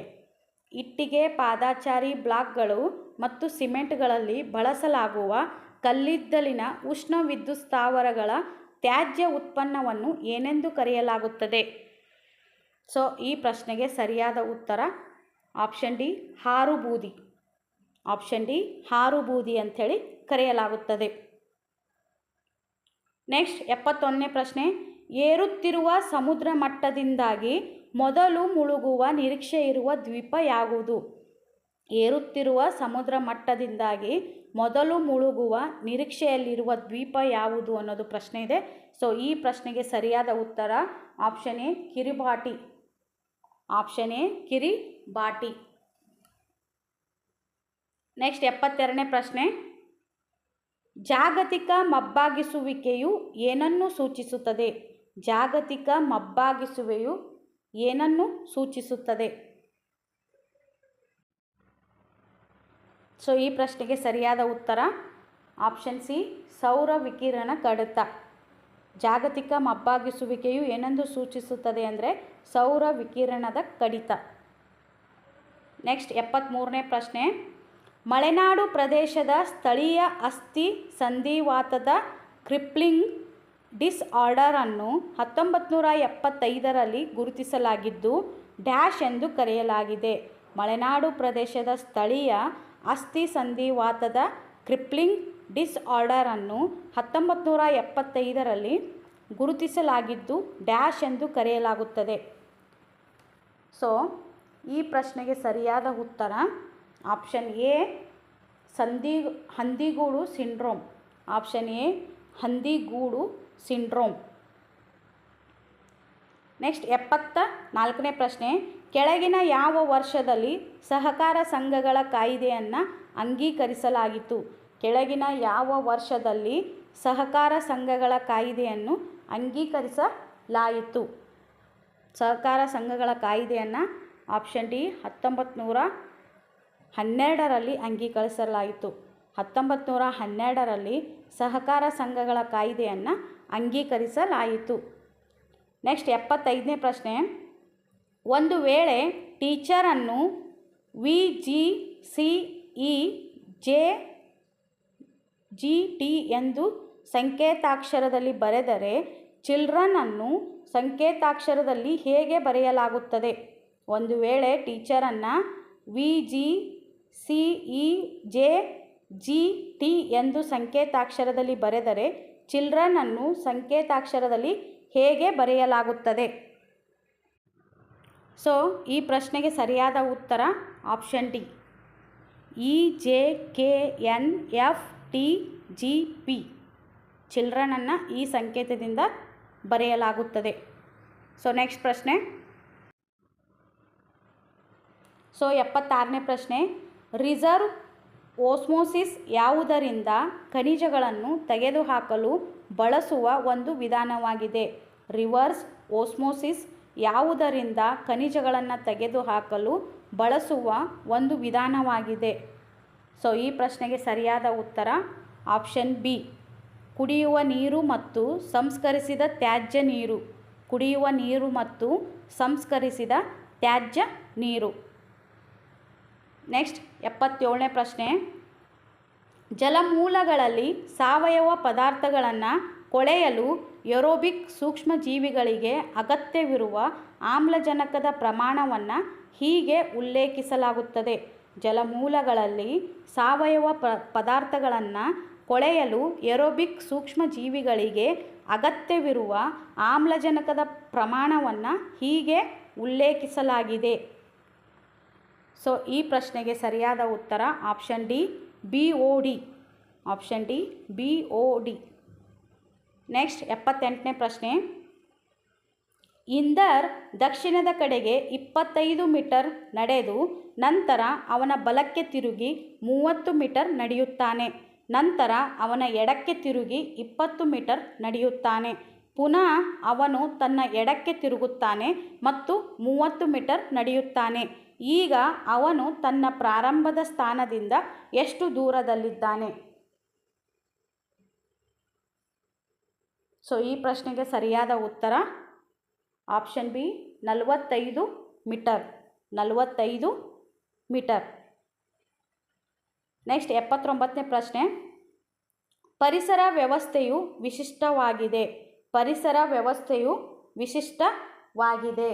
Speaker 1: ಇಟ್ಟಿಗೆ ಪಾದಾಚಾರಿ ಬ್ಲಾಕ್ಗಳು ಮತ್ತು ಸಿಮೆಂಟ್ಗಳಲ್ಲಿ ಬಳಸಲಾಗುವ ಕಲ್ಲಿದ್ದಲಿನ ಉಷ್ಣ ವಿದ್ಯುತ್ ಸ್ಥಾವರಗಳ ತ್ಯಾಜ್ಯ ಉತ್ಪನ್ನವನ್ನು ಏನೆಂದು ಕರೆಯಲಾಗುತ್ತದೆ? ಸೊ ಈ ಪ್ರಶ್ನೆಗೆ ಸರಿಯಾದ ಉತ್ತರ ಆಪ್ಷನ್ ಡಿ ಹಾರುಬೂದಿ. ಆಪ್ಷನ್ ಡಿ ಹಾರುಬೂದಿ ಅಂಥೇಳಿ ಕರೆಯಲಾಗುತ್ತದೆ. ನೆಕ್ಸ್ಟ್ 71ನೇ ಪ್ರಶ್ನೆ, ಏರುತ್ತಿರುವ ಸಮುದ್ರ ಮಟ್ಟದಿಂದಾಗಿ ಮೊದಲು ಮುಳುಗುವ ನಿರೀಕ್ಷೆ ಇರುವ ದ್ವೀಪ ಯಾವುದು? ಏರುತ್ತಿರುವ ಸಮುದ್ರ ಮಟ್ಟದಿಂದಾಗಿ ಮೊದಲು ಮುಳುಗುವ ನಿರೀಕ್ಷೆಯಲ್ಲಿರುವ ದ್ವೀಪ ಯಾವುದು ಅನ್ನೋದು ಪ್ರಶ್ನೆ ಇದೆ. ಸೊ ಈ ಪ್ರಶ್ನೆಗೆ ಸರಿಯಾದ ಉತ್ತರ option A Kiribati. Option A Kiribati. Next 72ನೇ ಪ್ರಶ್ನೆ, ಜಾಗತಿಕ ಮಬ್ಬಾಗಿಸುವಿಕೆಯು ಏನನ್ನು ಸೂಚಿಸುತ್ತದೆ? ಜಾಗತಿಕ ಮಬ್ಬಾಗಿಸುವಿಕೆಯು ಏನನ್ನು ಸೂಚಿಸುತ್ತದೆ? ಸೊ ಈ ಪ್ರಶ್ನೆಗೆ ಸರಿಯಾದ ಉತ್ತರ ಆಪ್ಷನ್ ಸಿ, ಸೌರ ವಿಕಿರಣ ಕಡಿತ. ಜಾಗತಿಕ ಮಬ್ಬಾಗಿಸುವಿಕೆಯು ಏನೆಂದು ಸೂಚಿಸುತ್ತದೆ ಅಂದರೆ ಸೌರ ವಿಕಿರಣದ ಕಡಿತ. ನೆಕ್ಸ್ಟ್ 73ನೇ ಪ್ರಶ್ನೆ. ಮಲೆನಾಡು ಪ್ರದೇಶದ ಸ್ಥಳೀಯ ಅಸ್ಥಿ ಸಂಧಿವಾತದ ಕ್ರಿಪ್ಲಿಂಗ್ ಡಿಸ್ಆರ್ಡರನ್ನು 1975ರಲ್ಲಿ ಗುರುತಿಸಲಾಗಿದ್ದು ಡ್ಯಾಶ್ ಎಂದು ಕರೆಯಲಾಗಿದೆ. ಮಲೆನಾಡು ಪ್ರದೇಶದ ಸ್ಥಳೀಯ ಅಸ್ಥಿ ಸಂಧಿವಾತದ ಕ್ರಿಪ್ಲಿಂಗ್ ಡಿಸ್ಆರ್ಡರನ್ನು 1975ರಲ್ಲಿ ಗುರುತಿಸಲಾಗಿದ್ದು ಡ್ಯಾಶ್ ಎಂದು ಕರೆಯಲಾಗುತ್ತದೆ. ಸೊ ಈ ಪ್ರಶ್ನೆಗೆ ಸರಿಯಾದ ಉತ್ತರ option A, Handigodu syndrome. Option A, Handigodu syndrome. Next 74ನೇ ಪ್ರಶ್ನೆ. ಕೆಳಗಿನ ಯಾವ ವರ್ಷದಲ್ಲಿ ಸಹಕಾರ ಸಂಘಗಳ ಕಾಯ್ದೆಯನ್ನು ಅಂಗೀಕರಿಸಲಾಯಿತು? ಕೆಳಗಿನ ಯಾವ ವರ್ಷದಲ್ಲಿ ಸಹಕಾರ ಸಂಘಗಳ ಕಾಯ್ದೆಯನ್ನು ಅಂಗೀಕರಿಸಲಾಯಿತು? ಸಹಕಾರ ಸಂಘಗಳ ಕಾಯ್ದೆಯನ್ನು ಆಪ್ಷನ್ ಡಿ 1912ರಲ್ಲಿ ಅಂಗೀಕರಿಸಲಾಯಿತು. 1912ರಲ್ಲಿ ಸಹಕಾರ ಸಂಘಗಳ ಕಾಯ್ದೆಯನ್ನು ಅಂಗೀಕರಿಸಲಾಯಿತು. ನೆಕ್ಸ್ಟ್ 75ನೇ ಪ್ರಶ್ನೆ. ಒಂದು ವೇಳೆ ಟೀಚರನ್ನು VGCEJGT ಎಂದು ಸಂಕೇತಾಕ್ಷರದಲ್ಲಿ ಬರೆದರೆ ಚಿಲ್ಡ್ರನ್ ಅನ್ನು ಸಂಕೇತಾಕ್ಷರದಲ್ಲಿ ಹೇಗೆ ಬರೆಯಲಾಗುತ್ತದೆ? ಒಂದು ವೇಳೆ ಟೀಚರನ್ನು VGCEJGT ಎಂದು ಸಂಕೇತಾಕ್ಷರದಲ್ಲಿ ಬರೆದರೆ ಚಿಲ್ಡ್ರನ್ ಅನ್ನು ಸಂಕೇತಾಕ್ಷರದಲ್ಲಿ ಹೇಗೆ ಬರೆಯಲಾಗುತ್ತದೆ? ಸೊ ಈ ಪ್ರಶ್ನೆಗೆ ಸರಿಯಾದ ಉತ್ತರ ಆಪ್ಷನ್ ಡಿ, EJKNFTGP. ಚಿಲ್ಡ್ರನನ್ನು ಈ ಸಂಕೇತದಿಂದ ಬರೆಯಲಾಗುತ್ತದೆ. ಸೊ ನೆಕ್ಸ್ಟ್ ಪ್ರಶ್ನೆ. ಸೊ 76ನೇ ಪ್ರಶ್ನೆ. ರಿವರ್ಸ್ ಓಸ್ಮೋಸಿಸ್ ಯಾವುದರಿಂದ ಖನಿಜಗಳನ್ನು ತೆಗೆದುಹಾಕಲು ಬಳಸುವ ಒಂದು ವಿಧಾನವಾಗಿದೆ? ರಿವರ್ಸ್ ಓಸ್ಮೋಸಿಸ್ ಯಾವುದರಿಂದ ಖನಿಜಗಳನ್ನು ತೆಗೆದುಹಾಕಲು ಬಳಸುವ ಒಂದು ವಿಧಾನವಾಗಿದೆ? ಸೊ ಈ ಪ್ರಶ್ನೆಗೆ ಸರಿಯಾದ ಉತ್ತರ ಆಪ್ಷನ್ ಬಿ, ಕುಡಿಯುವ ನೀರು ಮತ್ತು ಸಂಸ್ಕರಿಸಿದ ತ್ಯಾಜ್ಯ ನೀರು. ಕುಡಿಯುವ ನೀರು ಮತ್ತು ಸಂಸ್ಕರಿಸಿದ ತ್ಯಾಜ್ಯ ನೀರು. ನೆಕ್ಸ್ಟ್ 77ನೇ ಪ್ರಶ್ನೆ. ಜಲಮೂಲಗಳಲ್ಲಿ ಸಾವಯವ ಪದಾರ್ಥಗಳನ್ನು ಕೊಳೆಯಲು ಏರೋಬಿಕ್ ಸೂಕ್ಷ್ಮಜೀವಿಗಳಿಗೆ ಅಗತ್ಯವಿರುವ ಆಮ್ಲಜನಕದ ಪ್ರಮಾಣವನ್ನು ಹೀಗೆ ಉಲ್ಲೇಖಿಸಲಾಗುತ್ತದೆ. ಜಲಮೂಲಗಳಲ್ಲಿ ಸಾವಯವ ಪದಾರ್ಥಗಳನ್ನು ಕೊಳೆಯಲು ಏರೋಬಿಕ್ ಸೂಕ್ಷ್ಮಜೀವಿಗಳಿಗೆ ಅಗತ್ಯವಿರುವ ಆಮ್ಲಜನಕದ ಪ್ರಮಾಣವನ್ನು ಹೀಗೆ ಉಲ್ಲೇಖಿಸಲಾಗಿದೆ. ಸೊ ಈ ಪ್ರಶ್ನೆಗೆ ಸರಿಯಾದ ಉತ್ತರ option D, BOD. Option D, BOD. Next 78ನೇ ಪ್ರಶ್ನೆ. ಇಂದರ್ ದಕ್ಷಿಣದ ಕಡೆಗೆ 25 ಮೀಟರ್ ನಡೆದು ನಂತರ ಅವನ ಬಲಕ್ಕೆ ತಿರುಗಿ 30 ಮೀಟರ್ ನಡೆಯುತ್ತಾನೆ. ನಂತರ ಅವನ ಎಡಕ್ಕೆ ತಿರುಗಿ 20 ಮೀಟರ್ ನಡೆಯುತ್ತಾನೆ. ಪುನಃ ಅವನು ತನ್ನ ಎಡಕ್ಕೆ ತಿರುಗುತ್ತಾನೆ ಮತ್ತು 30 ಮೀಟರ್ ನಡೆಯುತ್ತಾನೆ. ಈಗ ಅವನು ತನ್ನ ಪ್ರಾರಂಭದ ಸ್ಥಾನದಿಂದ ಎಷ್ಟು ದೂರದಲ್ಲಿದ್ದಾನೆ? ಸೊ ಈ ಪ್ರಶ್ನೆಗೆ ಸರಿಯಾದ ಉತ್ತರ option B, 45 meter. 45 meter. Next 79ನೇ ಪ್ರಶ್ನೆ. ಪರಿಸರ ವ್ಯವಸ್ಥೆಯು ವಿಶಿಷ್ಟವಾಗಿದೆ. ಪರಿಸರ ವ್ಯವಸ್ಥೆಯು ವಿಶಿಷ್ಟವಾಗಿದೆ.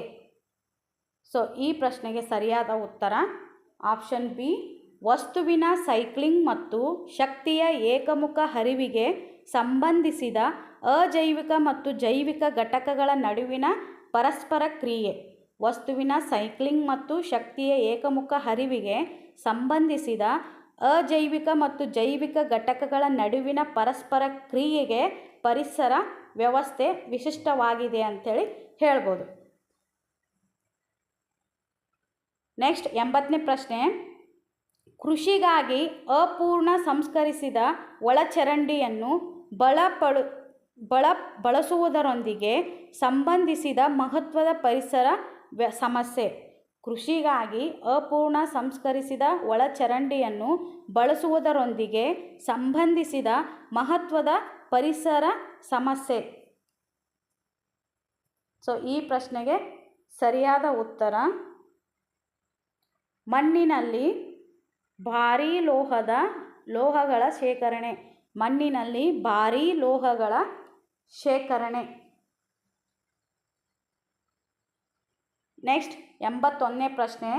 Speaker 1: ಸೊ ಈ ಪ್ರಶ್ನೆಗೆ ಸರಿಯಾದ ಉತ್ತರ ಆಪ್ಷನ್ ಬಿ, ವಸ್ತುವಿನ ಸೈಕ್ಲಿಂಗ್ ಮತ್ತು ಶಕ್ತಿಯ ಏಕಮುಖ ಹರಿವಿಗೆ ಸಂಬಂಧಿಸಿದ ಅಜೈವಿಕ ಮತ್ತು ಜೈವಿಕ ಘಟಕಗಳ ನಡುವಿನ ಪರಸ್ಪರ ಕ್ರಿಯೆ. ವಸ್ತುವಿನ ಸೈಕ್ಲಿಂಗ್ ಮತ್ತು ಶಕ್ತಿಯ ಏಕಮುಖ ಹರಿವಿಗೆ ಸಂಬಂಧಿಸಿದ ಅಜೈವಿಕ ಮತ್ತು ಜೈವಿಕ ಘಟಕಗಳ ನಡುವಿನ ಪರಸ್ಪರ ಕ್ರಿಯೆಗೆ ಪರಿಸರ ವ್ಯವಸ್ಥೆ ವಿಶಿಷ್ಟವಾಗಿದೆ ಅಂಥೇಳಿ ಹೇಳ್ಬೋದು. ನೆಕ್ಸ್ಟ್ 80ನೇ ಪ್ರಶ್ನೆ. ಕೃಷಿಗಾಗಿ ಅಪೂರ್ಣ ಸಂಸ್ಕರಿಸಿದ ಒಳಚರಂಡಿಯನ್ನು ಬಳಸುವುದರೊಂದಿಗೆ ಸಂಬಂಧಿಸಿದ ಮಹತ್ವದ ಪರಿಸರ ಸಮಸ್ಯೆ. ಕೃಷಿಗಾಗಿ ಅಪೂರ್ಣ ಸಂಸ್ಕರಿಸಿದ ಒಳಚರಂಡಿಯನ್ನು ಬಳಸುವುದರೊಂದಿಗೆ ಸಂಬಂಧಿಸಿದ ಮಹತ್ವದ ಪರಿಸರ ಸಮಸ್ಯೆ. ಸೊ ಈ ಪ್ರಶ್ನೆಗೆ ಸರಿಯಾದ ಉತ್ತರ ಮಣ್ಣಿನಲ್ಲಿ ಭಾರೀ ಲೋಹಗಳ ಶೇಖರಣೆ. ಮಣ್ಣಿನಲ್ಲಿ ಭಾರೀ ಲೋಹಗಳ ಶೇಖರಣೆ. ನೆಕ್ಸ್ಟ್ 81ನೇ ಪ್ರಶ್ನೆ.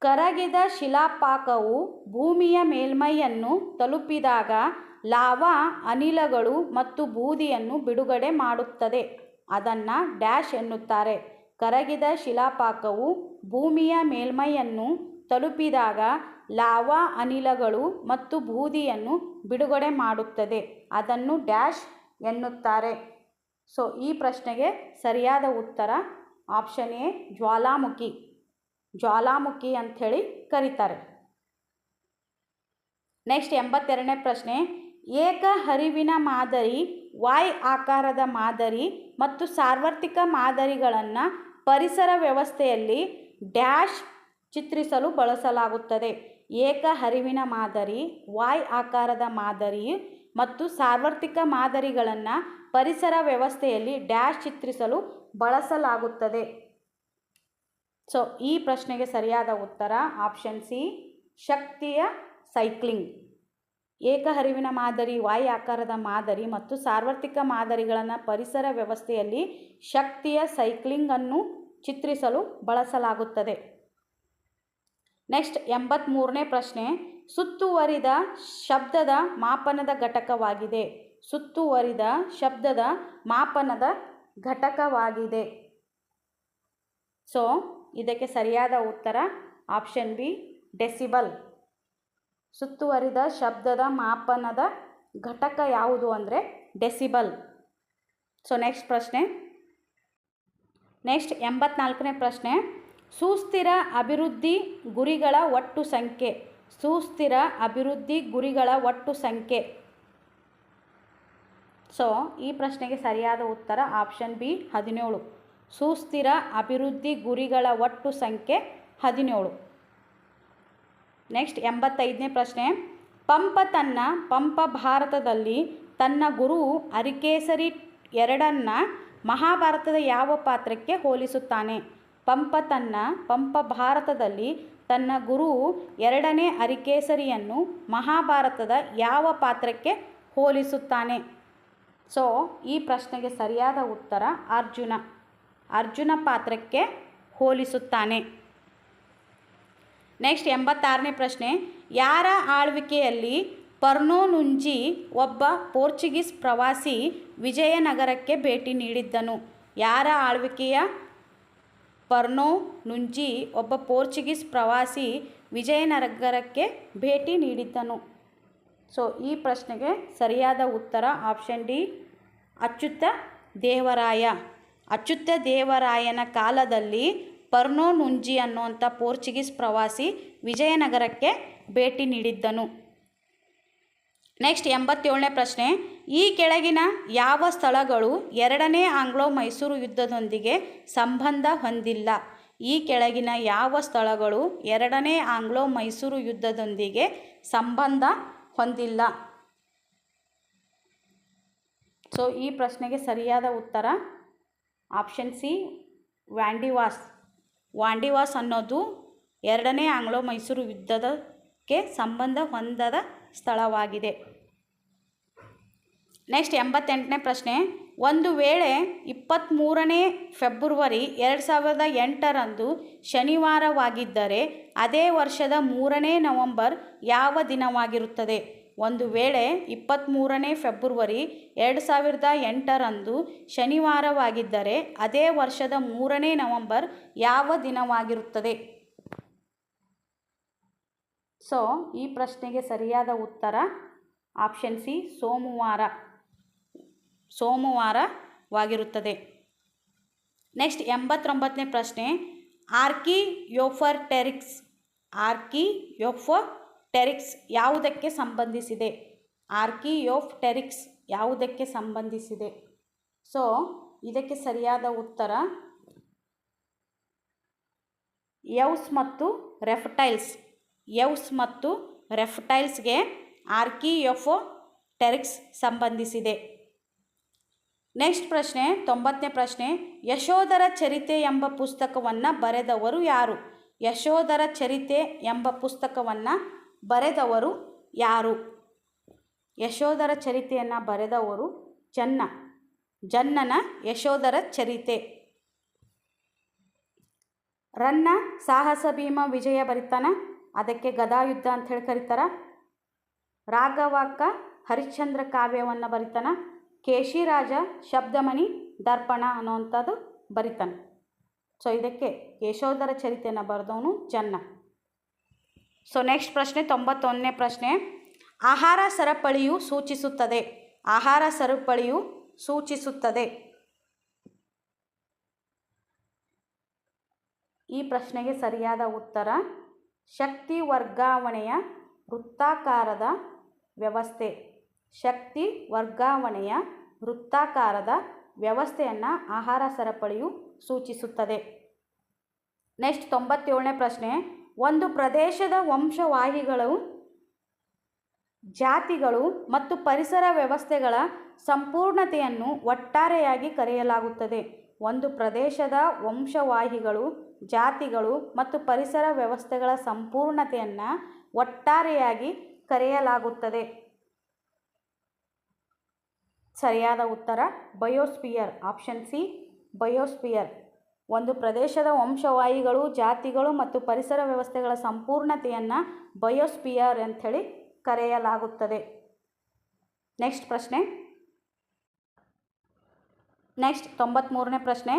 Speaker 1: ಕರಗಿದ ಶಿಲಾಪಾಕವು ಭೂಮಿಯ ಮೇಲ್ಮೈಯನ್ನು ತಲುಪಿದಾಗ ಲಾವಾ ಅನಿಲಗಳು ಮತ್ತು ಬೂದಿಯನ್ನು ಬಿಡುಗಡೆ ಮಾಡುತ್ತದೆ. ಅದನ್ನು ಡ್ಯಾಶ್ ಎನ್ನುತ್ತಾರೆ. ಕರಗಿದ ಶಿಲಾಪಾಕವು ಭೂಮಿಯ ಮೇಲ್ಮೈಯನ್ನು ತಲುಪಿದಾಗ ಲಾವಾ ಅನಿಲಗಳು ಮತ್ತು ಬೂದಿಯನ್ನು ಬಿಡುಗಡೆ ಮಾಡುತ್ತದೆ. ಅದನ್ನು ಡ್ಯಾಶ್ ಎನ್ನುತ್ತಾರೆ. ಸೊ ಈ ಪ್ರಶ್ನೆಗೆ ಸರಿಯಾದ ಉತ್ತರ ಆಪ್ಷನ್ ಎ ಜ್ವಾಲಾಮುಖಿ. ಜ್ವಾಲಾಮುಖಿ ಅಂಥೇಳಿ ಕರೀತಾರೆ. ನೆಕ್ಸ್ಟ್ 82ನೇ ಪ್ರಶ್ನೆ. ಏಕ ಹರಿವಿನ ಮಾದರಿ, ವಾಯ್ ಆಕಾರದ ಮಾದರಿ ಮತ್ತು ಸಾರ್ವತ್ರಿಕ ಮಾದರಿಗಳನ್ನು ಪರಿಸರ ವ್ಯವಸ್ಥೆಯಲ್ಲಿ ಡ್ಯಾಶ್ ಚಿತ್ರಿಸಲು ಬಳಸಲಾಗುತ್ತದೆ. ಏಕ ಹರಿವಿನ ಮಾದರಿ, ವಾಯ್ ಆಕಾರದ ಮಾದರಿ ಮತ್ತು ಸಾರ್ವತ್ರಿಕ ಮಾದರಿಗಳನ್ನು ಪರಿಸರ ವ್ಯವಸ್ಥೆಯಲ್ಲಿ ಡ್ಯಾಶ್ ಚಿತ್ರಿಸಲು ಬಳಸಲಾಗುತ್ತದೆ. ಸೊ ಈ ಪ್ರಶ್ನೆಗೆ ಸರಿಯಾದ ಉತ್ತರ ಆಪ್ಷನ್ ಸಿ ಶಕ್ತಿಯ ಸೈಕ್ಲಿಂಗ್. ಏಕ ಹರಿವಿನ ಮಾದರಿ, ವಾಯ್ ಆಕಾರದ ಮಾದರಿ ಮತ್ತು ಸಾರ್ವತ್ರಿಕ ಮಾದರಿಗಳನ್ನು ಪರಿಸರ ವ್ಯವಸ್ಥೆಯಲ್ಲಿ ಶಕ್ತಿಯ ಸೈಕ್ಲಿಂಗನ್ನು ಚಿತ್ರಿಸಲು ಬಳಸಲಾಗುತ್ತದೆ. ನೆಕ್ಸ್ಟ್ 83ನೇ ಪ್ರಶ್ನೆ. ಸುತ್ತುವರಿದ ಶಬ್ದದ ಮಾಪನದ ಘಟಕವಾಗಿದೆ. ಸುತ್ತುವರಿದ ಶಬ್ದದ ಮಾಪನದ ಘಟಕವಾಗಿದೆ. ಸೊ ಇದಕ್ಕೆ ಸರಿಯಾದ ಉತ್ತರ ಆಪ್ಷನ್ ಬಿ ಡೆಸಿಬಲ್. ಸುತ್ತುವರಿದ ಶಬ್ದದ ಮಾಪನದ ಘಟಕ ಯಾವುದು ಅಂದರೆ ಡೆಸಿಬಲ್. ಸೊ ನೆಕ್ಸ್ಟ್ ಪ್ರಶ್ನೆ. ನೆಕ್ಸ್ಟ್ 84ನೇ ಪ್ರಶ್ನೆ. ಸುಸ್ಥಿರ ಅಭಿವೃದ್ಧಿ ಗುರಿಗಳ ಒಟ್ಟು ಸಂಖ್ಯೆ. ಸುಸ್ಥಿರ ಅಭಿವೃದ್ಧಿ ಗುರಿಗಳ ಒಟ್ಟು ಸಂಖ್ಯೆ. ಸೊ ಈ ಪ್ರಶ್ನೆಗೆ ಸರಿಯಾದ ಉತ್ತರ ಆಪ್ಷನ್ ಬಿ 17. ಸುಸ್ಥಿರ ಅಭಿವೃದ್ಧಿ ಗುರಿಗಳ ಒಟ್ಟು ಸಂಖ್ಯೆ 17. ನೆಕ್ಸ್ಟ್ 85ನೇ ಪ್ರಶ್ನೆ. ಪಂಪ ಭಾರತದಲ್ಲಿ ತನ್ನ ಗುರು ಅರಿಕೇಸರಿ ಎರಡನ್ನು ಮಹಾಭಾರತದ ಯಾವ ಪಾತ್ರಕ್ಕೆ ಹೋಲಿಸುತ್ತಾನೆ? ಪಂಪ ಭಾರತದಲ್ಲಿ ತನ್ನ ಗುರು ಎರಡನೇ ಅರಿಕೇಸರಿಯನ್ನು ಮಹಾಭಾರತದ ಯಾವ ಪಾತ್ರಕ್ಕೆ ಹೋಲಿಸುತ್ತಾನೆ? ಸೊ ಈ ಪ್ರಶ್ನೆಗೆ ಸರಿಯಾದ ಉತ್ತರ ಅರ್ಜುನ ಪಾತ್ರಕ್ಕೆ ಹೋಲಿಸುತ್ತಾನೆ. ನೆಕ್ಸ್ಟ್ 86ನೇ ಪ್ರಶ್ನೆ. ಯಾರ ಆಳ್ವಿಕೆಯಲ್ಲಿ ಪರ್ನೊನುಂಜಿ ಒಬ್ಬ ಪೋರ್ಚುಗೀಸ್ ಪ್ರವಾಸಿ ವಿಜಯನಗರಕ್ಕೆ ಭೇಟಿ ನೀಡಿದ್ದನು? ಯಾರ ಆಳ್ವಿಕೆಯ ಪರ್ನೊನುಂಜಿ ಒಬ್ಬ ಪೋರ್ಚುಗೀಸ್ ಪ್ರವಾಸಿ ವಿಜಯನಗರಕ್ಕೆ ಭೇಟಿ ನೀಡಿದ್ದನು? ಸೊ ಈ ಪ್ರಶ್ನೆಗೆ ಸರಿಯಾದ ಉತ್ತರ ಆಪ್ಷನ್ ಡಿ ಅಚ್ಯುತ ದೇವರಾಯ. ಅಚ್ಯುತ ದೇವರಾಯನ ಕಾಲದಲ್ಲಿ ಪರ್ನೊನುಂಜಿ ಅನ್ನುವಂಥ ಪೋರ್ಚುಗೀಸ್ ಪ್ರವಾಸಿ ವಿಜಯನಗರಕ್ಕೆ ಭೇಟಿ ನೀಡಿದ್ದನು. ನೆಕ್ಸ್ಟ್ 87ನೇ ಪ್ರಶ್ನೆ. ಈ ಕೆಳಗಿನ ಯಾವ ಸ್ಥಳಗಳು ಎರಡನೇ ಆಂಗ್ಲೋ ಮೈಸೂರು ಯುದ್ಧದೊಂದಿಗೆ ಸಂಬಂಧ ಹೊಂದಿಲ್ಲ? ಈ ಕೆಳಗಿನ ಯಾವ ಸ್ಥಳಗಳು ಎರಡನೇ ಆಂಗ್ಲೋ ಮೈಸೂರು ಯುದ್ಧದೊಂದಿಗೆ ಸಂಬಂಧ ಹೊಂದಿಲ್ಲ? ಸೊ ಈ ಪ್ರಶ್ನೆಗೆ ಸರಿಯಾದ ಉತ್ತರ ಆಪ್ಷನ್ ಸಿ ವಾಂಡಿವಾಸ್ ಅನ್ನೋದು ಎರಡನೇ ಆಂಗ್ಲೋ ಮೈಸೂರು ಯುದ್ಧಕ್ಕೆ ಸಂಬಂಧ ಹೊಂದದ ಸ್ಥಳವಾಗಿದೆ. ನೆಕ್ಸ್ಟ್ 88ನೇ ಪ್ರಶ್ನೆ. ಒಂದು ವೇಳೆ 23ನೇ ಫೆಬ್ರವರಿ 2008ರಂದು ಶನಿವಾರವಾಗಿದ್ದರೆ ಅದೇ ವರ್ಷದ 3ನೇ ನವೆಂಬರ್ ಯಾವ ದಿನವಾಗಿರುತ್ತದೆ? ಒಂದು ವೇಳೆ 23ನೇ ಫೆಬ್ರವರಿ 2008ರಂದು ಶನಿವಾರವಾಗಿದ್ದರೆ ಅದೇ ವರ್ಷದ 3ನೇ ನವೆಂಬರ್ ಯಾವ ದಿನವಾಗಿರುತ್ತದೆ? ಸೊ ಈ ಪ್ರಶ್ನೆಗೆ ಸರಿಯಾದ ಉತ್ತರ ಆಪ್ಷನ್ ಸಿ ಸೋಮವಾರವಾಗಿರುತ್ತದೆ. ನೆಕ್ಸ್ಟ್ 89ನೇ ಪ್ರಶ್ನೆ. ಆರ್ಕಿಯೋಪ್ಟೆರಿಕ್ಸ್ ಯಾವುದಕ್ಕೆ ಸಂಬಂಧಿಸಿದೆ? ಆರ್ಕಿಯೋಪ್ಟೆರಿಕ್ಸ್ ಯಾವುದಕ್ಕೆ ಸಂಬಂಧಿಸಿದೆ? ಸೊ ಇದಕ್ಕೆ ಸರಿಯಾದ ಉತ್ತರ ಎವ್ಸ್ ಮತ್ತು ರೆಪ್ಟೈಲ್ಸ್. ಎವ್ಸ್ ಮತ್ತು ರೆಪ್ಟೈಲ್ಸ್ಗೆ ಆರ್ಕಿಯೋಪ್ಟೆರಿಕ್ಸ್ ಸಂಬಂಧಿಸಿದೆ. ನೆಕ್ಸ್ಟ್ ಪ್ರಶ್ನೆ 90ನೇ ಪ್ರಶ್ನೆ. ಯಶೋಧರ ಚರಿತೆ ಎಂಬ ಪುಸ್ತಕವನ್ನು ಬರೆದವರು ಯಾರು? ಯಶೋಧರ ಚರಿತೆ ಎಂಬ ಪುಸ್ತಕವನ್ನು ಬರೆದವರು ಯಾರು? ಯಶೋಧರ ಚರಿತೆಯನ್ನು ಬರೆದವರು ಜನ್ನನ ಯಶೋಧರ ಚರಿತೆ. ರನ್ನ ಸಾಹಸ ಭೀಮ ವಿಜಯ ಬರಿತಾನ, ಅದಕ್ಕೆ ಗದಾಯುದ್ಧ ಅಂತ ಹೇಳಿ ಕರೀತಾರ. ರಾಘವಾಕ ಹರಿಶ್ಚಂದ್ರ ಕಾವ್ಯವನ್ನು ಬರಿತಾನ. ಕೇಶಿರಾಜ ಶಬ್ದಮಣಿ ದರ್ಪಣ ಅನ್ನುವಂಥದ್ದು ಬರಿತಾನೆ. ಸೊ ಇದಕ್ಕೆ ಯಶೋಧರ ಚರಿತೆಯನ್ನು ಬರೆದವನು ಜನ್ನ. ಸೊ ನೆಕ್ಸ್ಟ್ ಪ್ರಶ್ನೆ 91ನೇ ಪ್ರಶ್ನೆ. ಆಹಾರ ಸರಪಳಿಯು ಸೂಚಿಸುತ್ತದೆ. ಆಹಾರ ಸರಪಳಿಯು ಸೂಚಿಸುತ್ತದೆ. ಈ ಪ್ರಶ್ನೆಗೆ ಸರಿಯಾದ ಉತ್ತರ ಶಕ್ತಿ ವರ್ಗಾವಣೆಯ ವೃತ್ತಾಕಾರದ ವ್ಯವಸ್ಥೆ. ಶಕ್ತಿ ವರ್ಗಾವಣೆಯ ವೃತ್ತಾಕಾರದ ವ್ಯವಸ್ಥೆಯನ್ನು ಆಹಾರ ಸರಪಳಿಯು ಸೂಚಿಸುತ್ತದೆ. ನೆಕ್ಸ್ಟ್ 97ನೇ ಪ್ರಶ್ನೆ. ಒಂದು ಪ್ರದೇಶದ ವಂಶವಾಹಿಗಳು, ಜಾತಿಗಳು ಮತ್ತು ಪರಿಸರ ವ್ಯವಸ್ಥೆಗಳ ಸಂಪೂರ್ಣತೆಯನ್ನು ಒಟ್ಟಾರೆಯಾಗಿ ಕರೆಯಲಾಗುತ್ತದೆ. ಒಂದು ಪ್ರದೇಶದ ವಂಶವಾಹಿಗಳು, ಜಾತಿಗಳು ಮತ್ತು ಪರಿಸರ ವ್ಯವಸ್ಥೆಗಳ ಸಂಪೂರ್ಣತೆಯನ್ನು ಒಟ್ಟಾರೆಯಾಗಿ ಕರೆಯಲಾಗುತ್ತದೆ. ಸರಿಯಾದ ಉತ್ತರ ಬಯೋಸ್ಪಿಯರ್. Option C biosphere. ಒಂದು ಪ್ರದೇಶದ ವಂಶವಾಹಿಗಳು, ಜಾತಿಗಳು ಮತ್ತು ಪರಿಸರ ವ್ಯವಸ್ಥೆಗಳ ಸಂಪೂರ್ಣತೆಯನ್ನು ಬಯೋಸ್ಪಿಯರ್ ಅಂಥೇಳಿ ಕರೆಯಲಾಗುತ್ತದೆ. ನೆಕ್ಸ್ಟ್ ಪ್ರಶ್ನೆ. ನೆಕ್ಸ್ಟ್ 93ನೇ ಪ್ರಶ್ನೆ.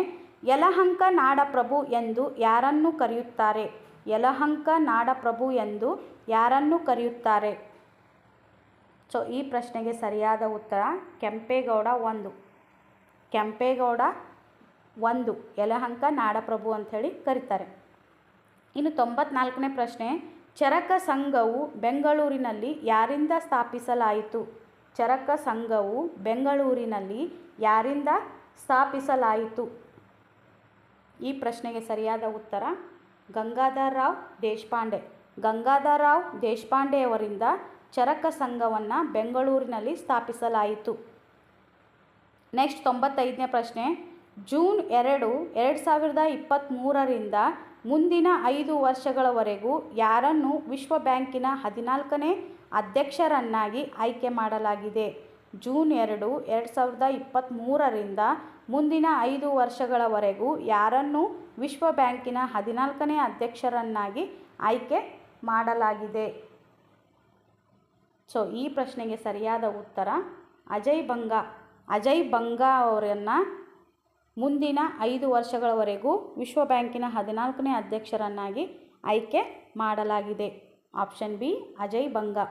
Speaker 1: ಯಲಹಂಕ ನಾಡಪ್ರಭು ಎಂದು ಯಾರನ್ನು ಕರೆಯುತ್ತಾರೆ? ಯಲಹಂಕ ನಾಡಪ್ರಭು ಎಂದು ಯಾರನ್ನು ಕರೆಯುತ್ತಾರೆ? ಸೊ ಈ ಪ್ರಶ್ನೆಗೆ ಸರಿಯಾದ ಉತ್ತರ ಕೆಂಪೇಗೌಡ 1. ಕೆಂಪೇಗೌಡ 1 ಯಲಹಂಕ ನಾಡಪ್ರಭು ಅಂಥೇಳಿ ಕರೀತಾರೆ. ಇನ್ನು 94ನೇ ಪ್ರಶ್ನೆ. ಚರಕ ಸಂಘವು ಬೆಂಗಳೂರಿನಲ್ಲಿ ಯಾರಿಂದ ಸ್ಥಾಪಿಸಲಾಯಿತು? ಚರಕ ಸಂಘವು ಬೆಂಗಳೂರಿನಲ್ಲಿ ಯಾರಿಂದ ಸ್ಥಾಪಿಸಲಾಯಿತು? ಈ ಪ್ರಶ್ನೆಗೆ ಸರಿಯಾದ ಉತ್ತರ ಗಂಗಾಧರ ರಾವ್ ದೇಶಪಾಂಡೆ. ಗಂಗಾಧರ ರಾವ್ ದೇಶಪಾಂಡೆಯವರಿಂದ ಚರಕ ಸಂಘವನ್ನು ಬೆಂಗಳೂರಿನಲ್ಲಿ ಸ್ಥಾಪಿಸಲಾಯಿತು. ನೆಕ್ಸ್ಟ್ 95ನೇ ಪ್ರಶ್ನೆ. ಜೂನ್ 2, 2023ರಿಂದ ಮುಂದಿನ 5 ವರ್ಷಗಳವರೆಗೂ ಯಾರನ್ನು ವಿಶ್ವ ಬ್ಯಾಂಕಿನ 14ನೇ ಅಧ್ಯಕ್ಷರನ್ನಾಗಿ ಆಯ್ಕೆ ಮಾಡಲಾಗಿದೆ? ಜೂನ್ 2, 2023ರಿಂದ ಮುಂದಿನ 5 ವರ್ಷಗಳವರೆಗೂ ಯಾರನ್ನು ವಿಶ್ವ ಬ್ಯಾಂಕಿನ 14ನೇ ಅಧ್ಯಕ್ಷರನ್ನಾಗಿ ಆಯ್ಕೆ ಮಾಡಲಾಗಿದೆ? ಸೊ ಈ ಪ್ರಶ್ನೆಗೆ ಸರಿಯಾದ ಉತ್ತರ ಅಜಯ್ ಬಂಗಾ. ಅಜಯ್ ಬಂಗಾ ಅವರನ್ನು ಮುಂದಿನ 5 ವರ್ಷಗಳವರೆಗೂ ವಿಶ್ವ ಬ್ಯಾಂಕಿನ 14ನೇ ಅಧ್ಯಕ್ಷರನ್ನಾಗಿ ಆಯ್ಕೆ ಮಾಡಲಾಗಿದೆ. Option B Ajay Banga.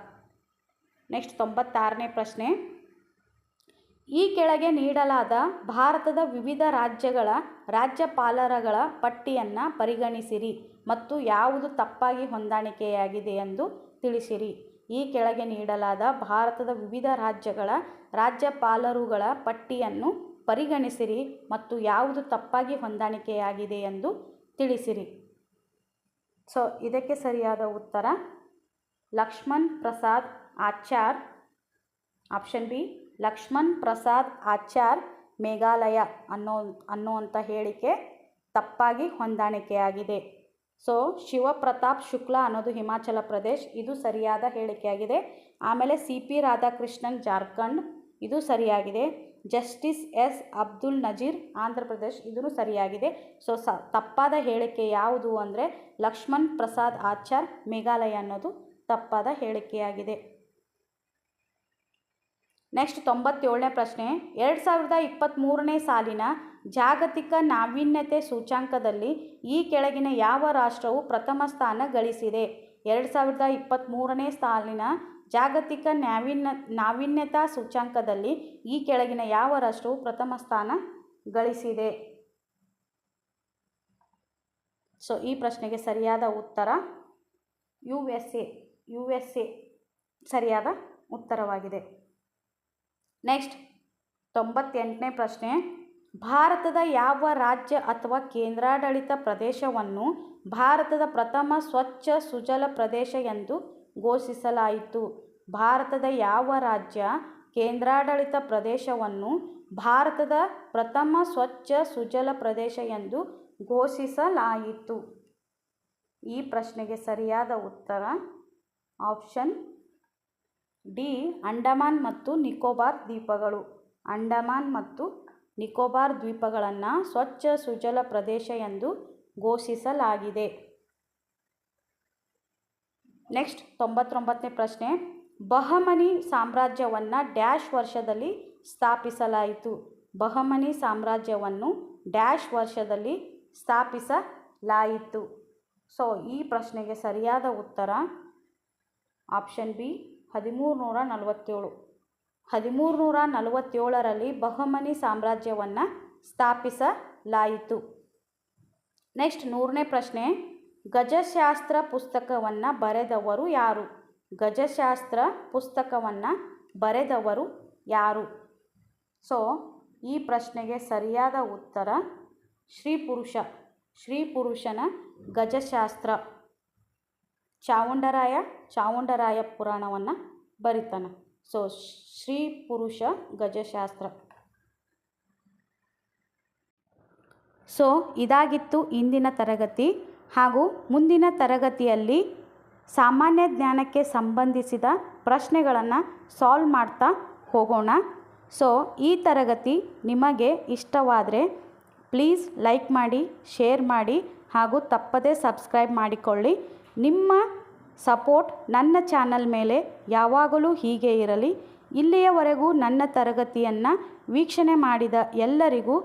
Speaker 1: Next 96ನೇ ಪ್ರಶ್ನೆ. ಈ ಕೆಳಗೆ ನೀಡಲಾದ ಭಾರತದ ವಿವಿಧ ರಾಜ್ಯಗಳ ರಾಜ್ಯಪಾಲರುಗಳ ಪಟ್ಟಿಯನ್ನು ಪರಿಗಣಿಸಿರಿ ಮತ್ತು ಯಾವುದು ತಪ್ಪಾಗಿ ಹೊಂದಾಣಿಕೆಯಾಗಿದೆ ಎಂದು ತಿಳಿಸಿರಿ. ಈ ಕೆಳಗೆ ನೀಡಲಾದ ಭಾರತದ ವಿವಿಧ ರಾಜ್ಯಗಳ ರಾಜ್ಯಪಾಲರುಗಳ ಪಟ್ಟಿಯನ್ನು ಪರಿಗಣಿಸಿರಿ ಮತ್ತು ಯಾವುದು ತಪ್ಪಾಗಿ ಹೊಂದಾಣಿಕೆಯಾಗಿದೆ ಎಂದು ತಿಳಿಸಿರಿ. ಸೊ ಇದಕ್ಕೆ ಸರಿಯಾದ ಉತ್ತರ ಲಕ್ಷ್ಮಣ್ ಪ್ರಸಾದ್ ಆಚಾರ್. ಆಪ್ಷನ್ ಬಿ ಲಕ್ಷ್ಮಣ್ ಪ್ರಸಾದ್ ಆಚಾರ್ ಮೇಘಾಲಯ ಅನ್ನುವಂಥ ಹೇಳಿಕೆ ತಪ್ಪಾಗಿ ಹೊಂದಾಣಿಕೆಯಾಗಿದೆ. ಸೊ ಶಿವಪ್ರತಾಪ್ ಶುಕ್ಲಾ ಅನ್ನೋದು ಹಿಮಾಚಲ ಪ್ರದೇಶ್, ಇದು ಸರಿಯಾದ ಹೇಳಿಕೆಯಾಗಿದೆ. ಆಮೇಲೆ CP ರಾಧಾಕೃಷ್ಣನ್ ಜಾರ್ಖಂಡ್, ಇದು ಸರಿಯಾಗಿದೆ. ಜಸ್ಟಿಸ್ S ಅಬ್ದುಲ್ ನಜೀರ್ ಆಂಧ್ರ ಪ್ರದೇಶ್, ಇದೂ ಸರಿಯಾಗಿದೆ. ಸೊ ತಪ್ಪಾದ ಹೇಳಿಕೆ ಯಾವುದು ಅಂದರೆ ಲಕ್ಷ್ಮಣ್ ಪ್ರಸಾದ್ ಆಚಾರ್ ಮೇಘಾಲಯ ಅನ್ನೋದು ತಪ್ಪಾದ ಹೇಳಿಕೆಯಾಗಿದೆ. ನೆಕ್ಸ್ಟ್ 97ನೇ ಪ್ರಶ್ನೆ. 2023ನೇ ಸಾಲಿನ ಜಾಗತಿಕ ನಾವೀನ್ಯತೆ ಸೂಚ್ಯಂಕದಲ್ಲಿ ಈ ಕೆಳಗಿನ ಯಾವ ರಾಷ್ಟ್ರವು ಪ್ರಥಮ ಸ್ಥಾನ ಗಳಿಸಿದೆ? 2023ನೇ ಸಾಲಿನ ಜಾಗತಿಕ ನಾವೀನ್ಯತಾ ಸೂಚ್ಯಂಕದಲ್ಲಿ ಈ ಕೆಳಗಿನ ಯಾವ ರಾಷ್ಟ್ರವು ಪ್ರಥಮ ಸ್ಥಾನ ಗಳಿಸಿದೆ? ಸೊ ಈ ಪ್ರಶ್ನೆಗೆ ಸರಿಯಾದ ಉತ್ತರ ಯು ಎಸ್ ಎ ಸರಿಯಾದ ಉತ್ತರವಾಗಿದೆ. ನೆಕ್ಸ್ಟ್ 98ನೇ ಪ್ರಶ್ನೆ. ಭಾರತದ ಯಾವ ರಾಜ್ಯ ಅಥವಾ ಕೇಂದ್ರಾಡಳಿತ ಪ್ರದೇಶವನ್ನು ಭಾರತದ ಪ್ರಥಮ ಸ್ವಚ್ಛ ಸುಜಲ ಪ್ರದೇಶ ಎಂದು ಘೋಷಿಸಲಾಯಿತು? ಭಾರತದ ಯಾವ ರಾಜ್ಯ ಕೇಂದ್ರಾಡಳಿತ ಪ್ರದೇಶವನ್ನು ಭಾರತದ ಪ್ರಥಮ ಸ್ವಚ್ಛ ಸುಜಲ ಪ್ರದೇಶ ಎಂದು ಘೋಷಿಸಲಾಯಿತು? ಈ ಪ್ರಶ್ನೆಗೆ ಸರಿಯಾದ ಉತ್ತರ ಆಪ್ಷನ್ ಡಿ, ಅಂಡಮಾನ್ ಮತ್ತು ನಿಕೋಬಾರ್ ದ್ವೀಪಗಳು. ಅಂಡಮಾನ್ ಮತ್ತು ನಿಕೋಬಾರ್ ದ್ವೀಪಗಳನ್ನು ಸ್ವಚ್ಛ ಸುಜಲ ಪ್ರದೇಶ ಎಂದು ಘೋಷಿಸಲಾಗಿದೆ. ನೆಕ್ಸ್ಟ್ 99ನೇ ಪ್ರಶ್ನೆ. ಬಹಮನಿ ಸಾಮ್ರಾಜ್ಯವನ್ನು ಡ್ಯಾಶ್ ವರ್ಷದಲ್ಲಿ ಸ್ಥಾಪಿಸಲಾಯಿತು? ಬಹಮನಿ ಸಾಮ್ರಾಜ್ಯವನ್ನು ಡ್ಯಾಶ್ ವರ್ಷದಲ್ಲಿ ಸ್ಥಾಪಿಸಲಾಯಿತು? ಸೊ ಈ ಪ್ರಶ್ನೆಗೆ ಸರಿಯಾದ ಉತ್ತರ ಆಪ್ಷನ್ ಬಿ, 1347. 1347ರಲ್ಲಿ ಬಹಮನಿ ಸಾಮ್ರಾಜ್ಯವನ್ನು ಸ್ಥಾಪಿಸಲಾಯಿತು. ನೆಕ್ಸ್ಟ್ 100ನೇ ಪ್ರಶ್ನೆ. ಗಜಶಾಸ್ತ್ರ ಪುಸ್ತಕವನ್ನು ಬರೆದವರು ಯಾರು? ಗಜಶಾಸ್ತ್ರ ಪುಸ್ತಕವನ್ನು ಬರೆದವರು ಯಾರು? ಸೊ ಈ ಪ್ರಶ್ನೆಗೆ ಸರಿಯಾದ ಉತ್ತರ ಶ್ರೀ ಪುರುಷನ ಗಜಶಾಸ್ತ್ರ. ಚಾವುಂಡರಾಯ ಪುರಾಣವನ್ನು ಬರಿತಾನೆ. ಸೊ ಶ್ರೀ ಪುರುಷ ಗಜಶಾಸ್ತ್ರ. ಸೊ ಇದಾಗಿತ್ತು ಇಂದಿನ ತರಗತಿ. ಹಾಗೂ ಮುಂದಿನ ತರಗತಿಯಲ್ಲಿ ಸಾಮಾನ್ಯ ಜ್ಞಾನಕ್ಕೆ ಸಂಬಂಧಿಸಿದ ಪ್ರಶ್ನೆಗಳನ್ನು ಸಾಲ್ವ್ ಮಾಡ್ತಾ ಹೋಗೋಣ. ಸೊ ಈ ತರಗತಿ ನಿಮಗೆ ಇಷ್ಟವಾದರೆ ಪ್ಲೀಸ್ ಲೈಕ್ ಮಾಡಿ, ಶೇರ್ ಮಾಡಿ ಹಾಗೂ ತಪ್ಪದೇ ಸಬ್ಸ್ಕ್ರೈಬ್ ಮಾಡಿಕೊಳ್ಳಿ. ನಿಮ್ಮ ಸಪೋರ್ಟ್ ನನ್ನ ಚಾನಲ್ ಮೇಲೆ ಯಾವಾಗಲೂ ಹೀಗೆ ಇರಲಿ. ಇಲ್ಲಿಯವರೆಗೂ ನನ್ನ ತರಗತಿಯನ್ನು ವೀಕ್ಷಣೆ ಮಾಡಿದ ಎಲ್ಲರಿಗೂ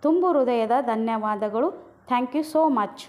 Speaker 1: ತುಂಬು ಹೃದಯದ ಧನ್ಯವಾದಗಳು. Thank you so much.